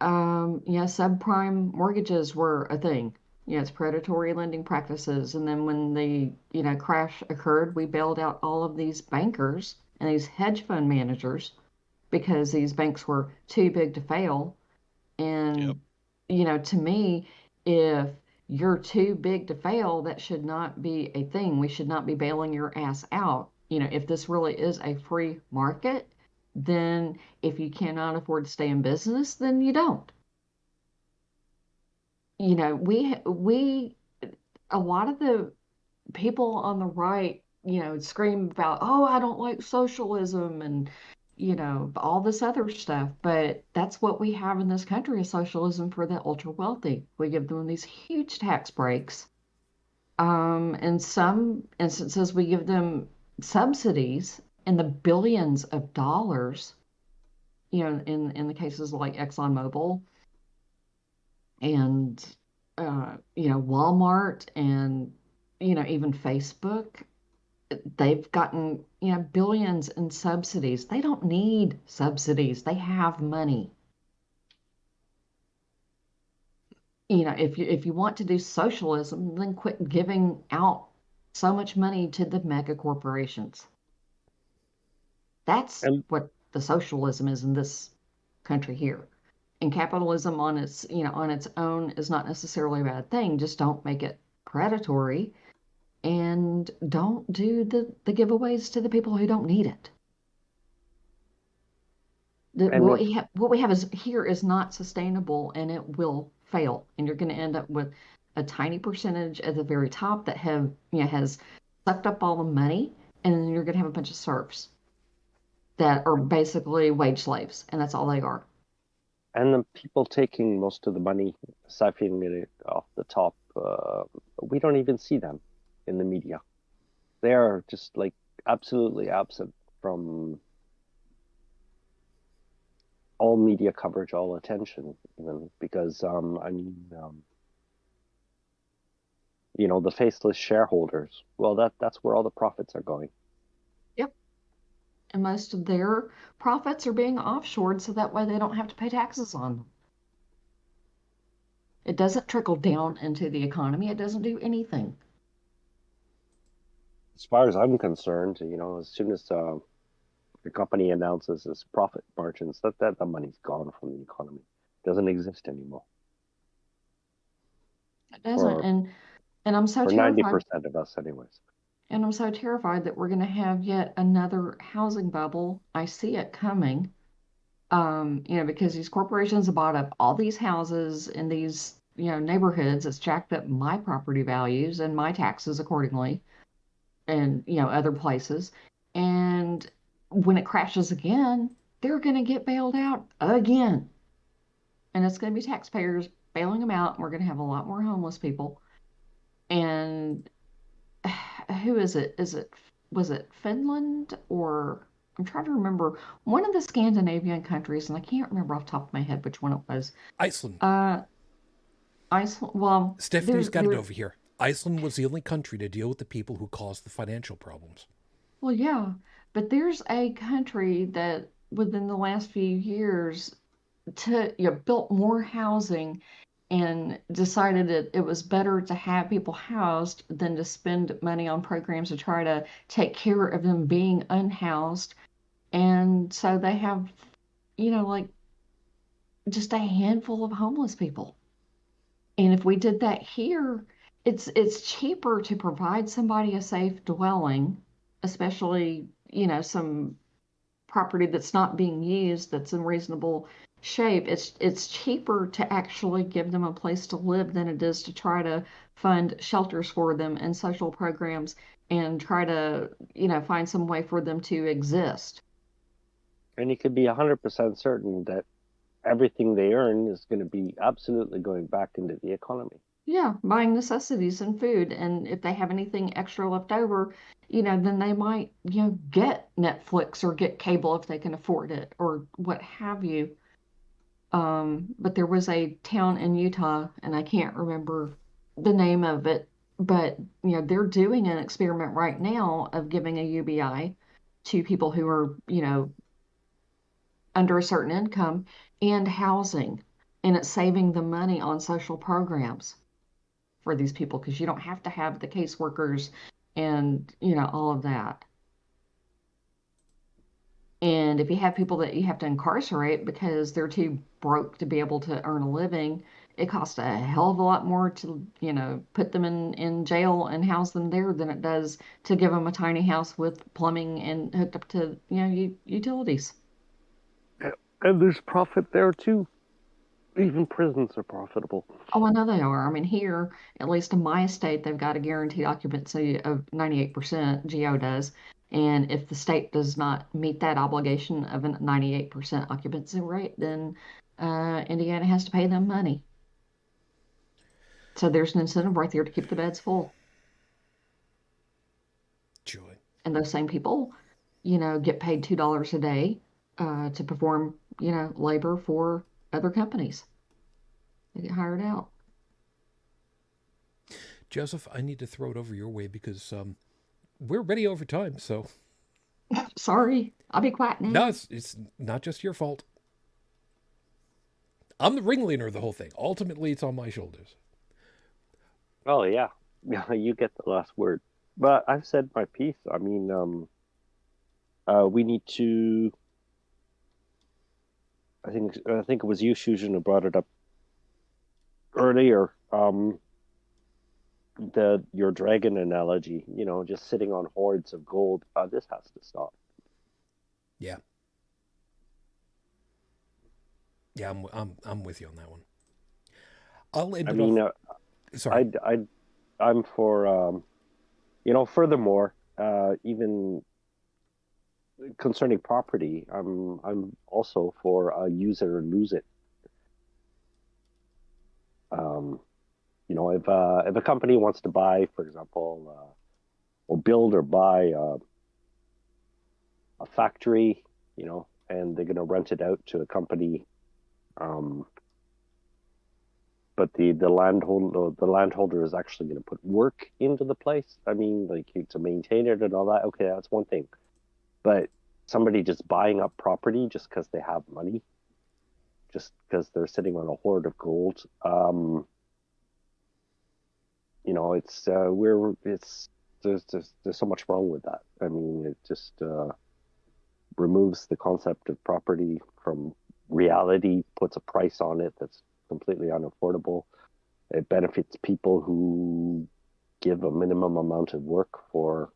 subprime mortgages were a thing. It's predatory lending practices. And then when the, crash occurred, we bailed out all of these bankers and these hedge fund managers because these banks were too big to fail. Yep. And, to me, if you're too big to fail, that should not be a thing. We should not be bailing your ass out. If this really is a free market, then if you cannot afford to stay in business, then you don't. We a lot of the people on the right, scream about, oh, I don't like socialism and, all this other stuff. But that's what we have in this country is socialism for the ultra wealthy. We give them these huge tax breaks. In some instances, we give them subsidies in the billions of dollars, in the cases like ExxonMobil and, Walmart and, even Facebook. They've gotten, billions in subsidies. They don't need subsidies. They have money. If you want to do socialism, then quit giving out so much money to the mega corporations. That's And what the socialism is in this country here. And capitalism on its, on its own is not necessarily a bad thing. Just don't make it predatory and don't do the giveaways to the people who don't need it. and What we have is here is not sustainable and it will fail. And you're going to end up with a tiny percentage at the very top that has sucked up all the money, and then you're going to have a bunch of serfs that are basically wage slaves, and that's all they are. and the people taking most of the money, siphoning it off the top, we don't even see them in the media. They are just like absolutely absent from all media coverage, all attention, even because the faceless shareholders. Well, that's where all the profits are going. Yep. And most of their profits are being offshored so that way they don't have to pay taxes on them. It doesn't trickle down into the economy. It doesn't do anything. As far as I'm concerned, as soon as the company announces its profit margins, that the money's gone from the economy. It doesn't exist anymore. It doesn't. For And I'm so for terrified. 90% of us, anyways. And I'm so terrified that we're going to have yet another housing bubble. I see it coming. Because these corporations have bought up all these houses in these, neighborhoods. It's jacked up my property values and my taxes accordingly, and, other places. And when it crashes again, they're going to get bailed out again. And it's going to be taxpayers bailing them out. And we're going to have a lot more homeless people. And who is it? Was it Finland, or I'm trying to remember one of the Scandinavian countries, and I can't remember off the top of my head which one it was. Iceland. Iceland. Well, Stephanie's got it over here. Iceland was the only country to deal with the people who caused the financial problems. Well, yeah, but there's a country that within the last few years built more housing and decided that it was better to have people housed than to spend money on programs to try to take care of them being unhoused. And so they have, like just a handful of homeless people. And if we did that here, it's cheaper to provide somebody a safe dwelling, especially, some property that's not being used, that's in reasonable shape. It's cheaper to actually give them a place to live than it is to try to fund shelters for them and social programs and try to, find some way for them to exist. And you could be 100% certain that everything they earn is going to be absolutely going back into the economy. Yeah, buying necessities and food. And if they have anything extra left over, then they might, get Netflix or get cable if they can afford it or what have you. But there was a town in Utah, and I can't remember the name of it, but they're doing an experiment right now of giving a UBI to people who are, under a certain income and housing, and it's saving them money on social programs for these people because you don't have to have the caseworkers and all of that. And if you have people that you have to incarcerate because they're too broke to be able to earn a living, it costs a hell of a lot more to, put them in jail and house them there than it does to give them a tiny house with plumbing and hooked up to, utilities. And there's profit there too. Even prisons are profitable. Oh, I know they are. I mean, here, at least in my state, they've got a guaranteed occupancy of 98%, GO does. And if the state does not meet that obligation of a 98% occupancy rate, then Indiana has to pay them money. So there's an incentive right there to keep the beds full. Joy. And those same people, get paid $2 a day to perform, labor for other companies. They get hired out. Joseph, I need to throw it over your way because we're already over time. So Sorry, I'll be quiet now. no, it's not just your fault. I'm the ringleader of the whole thing. Ultimately, it's on my shoulders. Oh yeah, you get the last word. But I've said my piece. I mean, we need to. I think it was you, Shujin, who brought it up earlier. Your dragon analogy. Just sitting on hoards of gold. This has to stop. Yeah. Yeah, I'm with you on that one. I'll end I it mean, off. Sorry. I'm for furthermore, even concerning property, I'm also for use it or lose it. If a company wants to buy, for example, or build or buy a factory, and they're going to rent it out to a company. But the landholder is actually going to put work into the place. I mean, like to maintain it and all that. Okay, that's one thing. But somebody just buying up property just because they have money, just because they're sitting on a hoard of gold, there's so much wrong with that. I mean, it just removes the concept of property from reality, puts a price on it that's completely unaffordable. It benefits people who give a minimum amount of work for,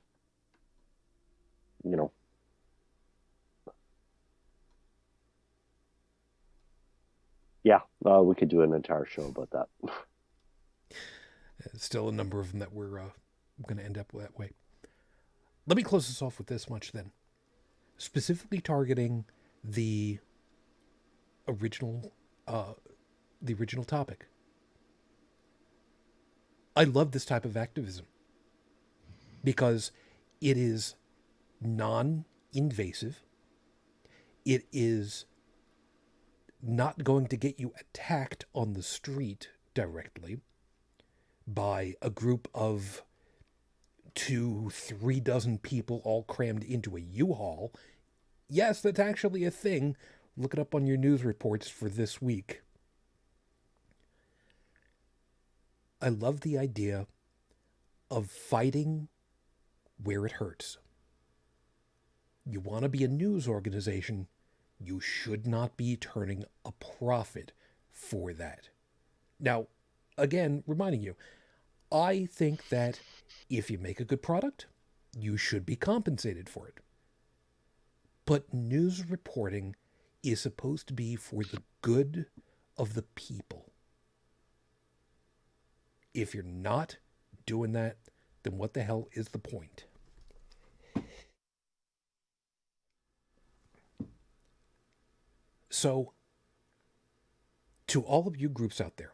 yeah, we could do an entire show about that. Still a number of them that we're going to end up that way. Let me close this off with this much then. Specifically targeting the original topic. I love this type of activism because it is non-invasive. It is not going to get you attacked on the street directly by a group of 2-3 dozen people all crammed into a U-Haul. Yes, that's actually a thing. Look it up on your news reports for this week. I love the idea of fighting where it hurts. You want to be a news organization, you should not be turning a profit for that. Now, again, reminding you, I think that if you make a good product, you should be compensated for it. But news reporting is supposed to be for the good of the people. If you're not doing that, then what the hell is the point? So, to all of you groups out there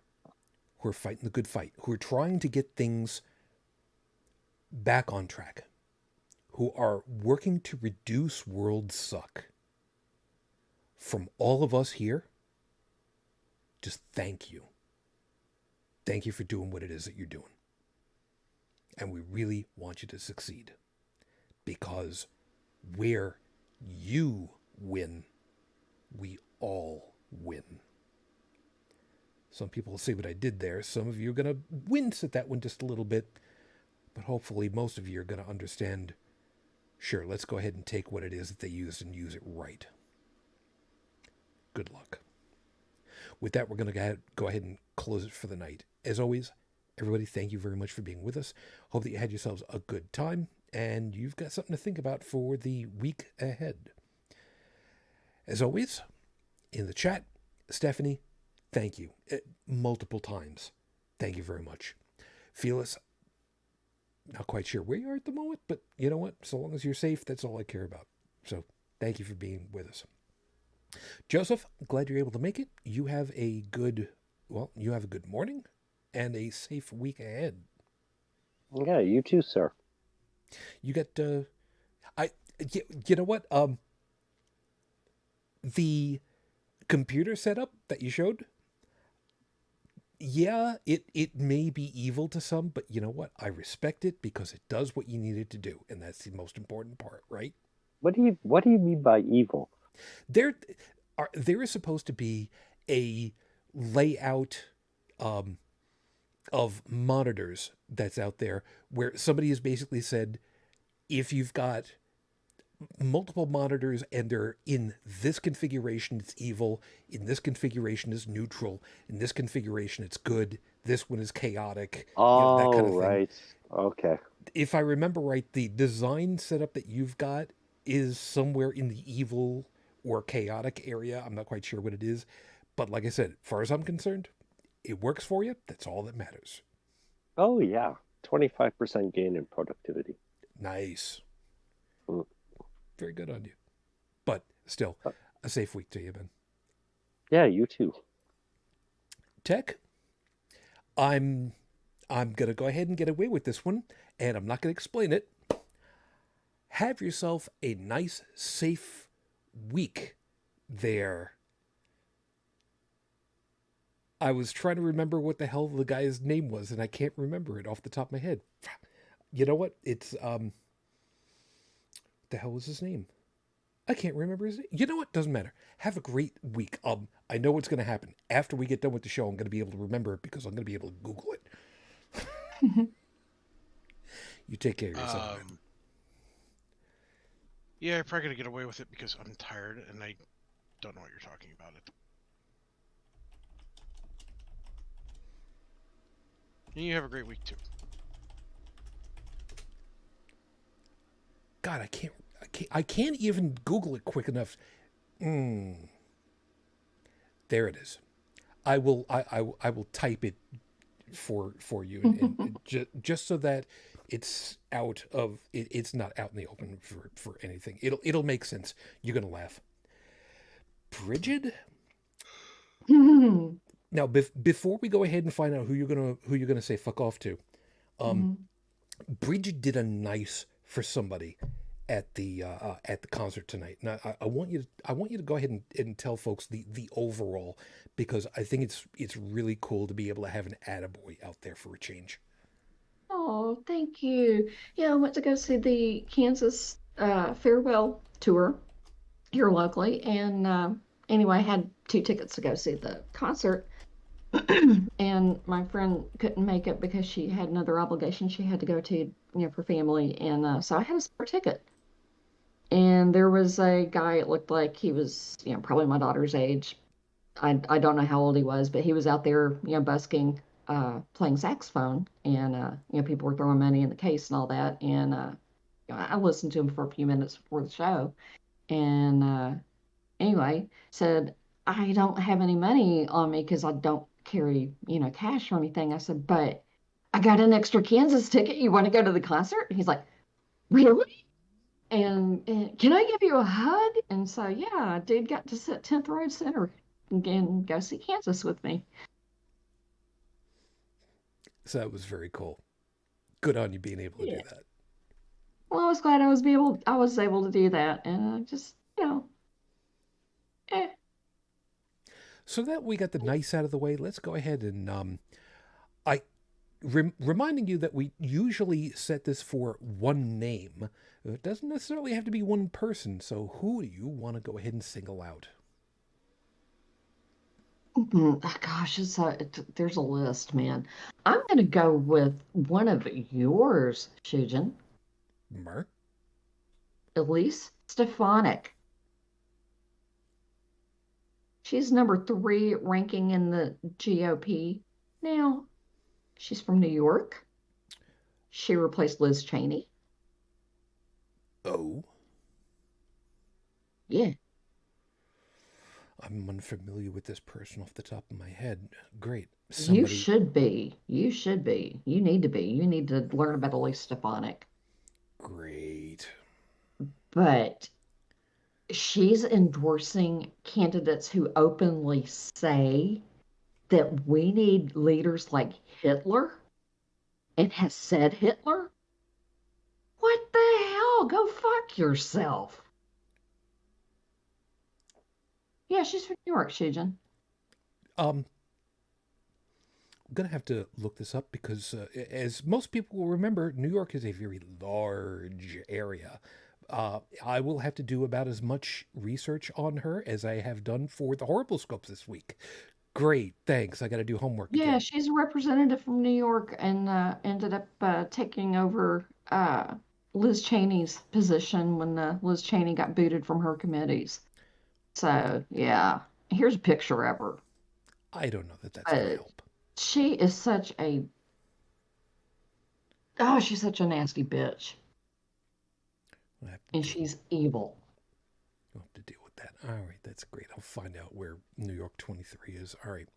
who are fighting the good fight, who are trying to get things back on track, who are working to reduce world suck, from all of us here, just thank you. Thank you for doing what it is that you're doing. And we really want you to succeed. Because where you win, we all win. Some people will see what I did there. Some of you are going to wince at that one just a little bit. But hopefully most of you are going to understand, sure, let's go ahead and take what it is that they used and use it right. Good luck. With that, we're going to go ahead and close it for the night. As always, everybody, thank you very much for being with us. Hope that you had yourselves a good time and you've got something to think about for the week ahead. As always, in the chat, Stephanie, thank you. Multiple times. Thank you very much. Phyllis, not quite sure where you are at the moment, but you know what? So long as you're safe, that's all I care about. So thank you for being with us. Joseph, glad you're able to make it. You have a good morning and a safe week ahead. Yeah, you too, sir. You got, you know what? The computer setup that you showed, yeah, it may be evil to some, but you know what? I respect it because it does what you need it to do, and that's the most important part, right? What do you mean by evil? There is supposed to be a layout of monitors that's out there where somebody has basically said, if you've got multiple monitors and they're in this configuration, it's evil. In this configuration, it's neutral. In this configuration, it's good. This one is chaotic. Oh, that kind of right. thing. Okay. If I remember right, the design setup that you've got is somewhere in the evil or chaotic area. I'm not quite sure what it is. But like I said, as far as I'm concerned, it works for you. That's all that matters. Oh, yeah. 25% gain in productivity. Nice. Very good on you. But still, a safe week to you, man. Yeah, you too. Tech, I'm I'm going to go ahead and get away with this one, and I'm not going to explain it. Have yourself a nice, safe week there. I was trying to remember what the hell the guy's name was, and I can't remember it off the top of my head. You know what? It's, what the hell was his name? I can't remember his name. You know what? Doesn't matter. Have a great week. I know what's going to happen. After we get done with the show, I'm going to be able to remember it because I'm going to be able to Google it. You take care of yourself. Yeah, I'm probably gonna get away with it because I'm tired and I don't know what you're talking about. It. And you have a great week too. God, I can't even Google it quick enough. There it is. I will type it for you and just so that it's out of it's not out in the open for anything. It'll make sense. You're gonna laugh. Brigid. Now, before we go ahead and find out who you're gonna say fuck off to, Brigid did a nice for somebody at the concert tonight. Now, I want you to go ahead and tell folks the overall, because I think it's really cool to be able to have an attaboy out there for a change. Oh, thank you. Yeah, I went to go see the Kansas farewell tour here locally, and anyway, I had 2 tickets to go see the concert. And my friend couldn't make it because she had another obligation she had to go to, for family, and so I had a spare ticket. And there was a guy, it looked like he was, probably my daughter's age. I don't know how old he was, but he was out there, busking, playing saxophone, and people were throwing money in the case and all that. And I listened to him for a few minutes before the show, and anyway, said, I don't have any money on me because I don't carry, cash or anything. I said, but I got an extra Kansas ticket. You want to go to the concert? And he's like, really? And can I give you a hug? And so, yeah, dude got to sit 10th row center and go see Kansas with me. So that was very cool. Good on you being able to do that. Well, I was glad I was able to do that, and just eh. So that we got the nice out of the way, let's go ahead and reminding you that we usually set this for one name. It doesn't necessarily have to be one person. So who do you want to go ahead and single out? Gosh, there's a list, man. I'm going to go with one of yours, Shujin. Mark? Elise Stefanik. She's number 3 ranking in the GOP now. She's from New York. She replaced Liz Cheney. Oh. Yeah. I'm unfamiliar with this person off the top of my head. Great. You should be. You should be. You need to be. You need to learn about Elise Stefanik. Great. But she's endorsing candidates who openly say that we need leaders like Hitler, and has said Hitler. What the hell? Go fuck yourself. Yeah, she's from New York, Shujin. I'm going to have to look this up because, as most people will remember, New York is a very large area. I will have to do about as much research on her as I have done for the Horrible Scopes this week. Great, thanks. I got to do homework. Yeah, again. she's a representative from New York, and ended up taking over Liz Cheney's position when Liz Cheney got booted from her committees. So, yeah, here's a picture of her. I don't know that that's going to help. She is such a... she's such a nasty bitch. And she's evil. I'll have to deal with that. All right, that's great. I'll find out where New York 23 is. All right.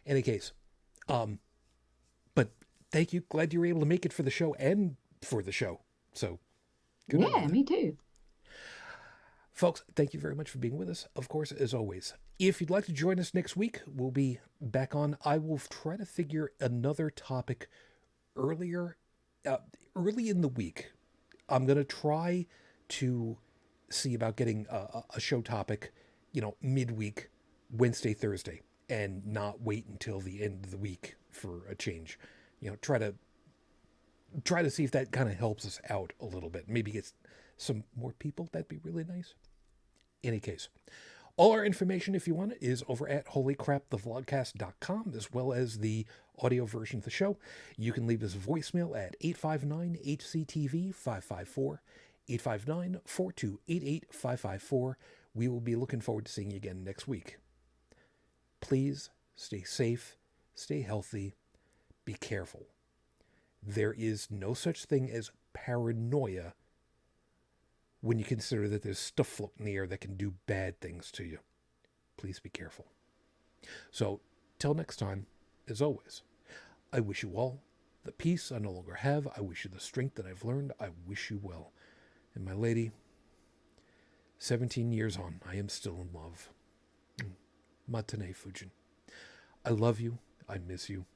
Any case, but thank you. Glad you were able to make it for the show and for the show. So, good. Yeah, me too. Folks, thank you very much for being with us. Of course, as always, if you'd like to join us next week, we'll be back on. I will try to figure another topic earlier, early in the week. I'm going to try to see about getting a show topic, midweek, Wednesday, Thursday, and not wait until the end of the week for a change. Try to see if that kind of helps us out a little bit. Maybe get some more people. That'd be really nice. Any case, all our information, if you want it, is over at holycrapthevlogcast.com, as well as the audio version of the show. You can leave us a voicemail at 859-HCTV-554, 859-428-8554. We will be looking forward to seeing you again next week. Please stay safe, stay healthy, be careful. There is no such thing as paranoia when you consider that there's stuff floating in the air that can do bad things to you. Please be careful. So, till next time, as always, I wish you all the peace I no longer have. I wish you the strength that I've learned. I wish you well. And my lady, 17 years on, I am still in love. Matane Fujin. I love you. I miss you.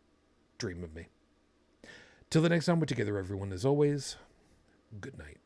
Dream of me. Till the next time we're together, everyone, as always, good night.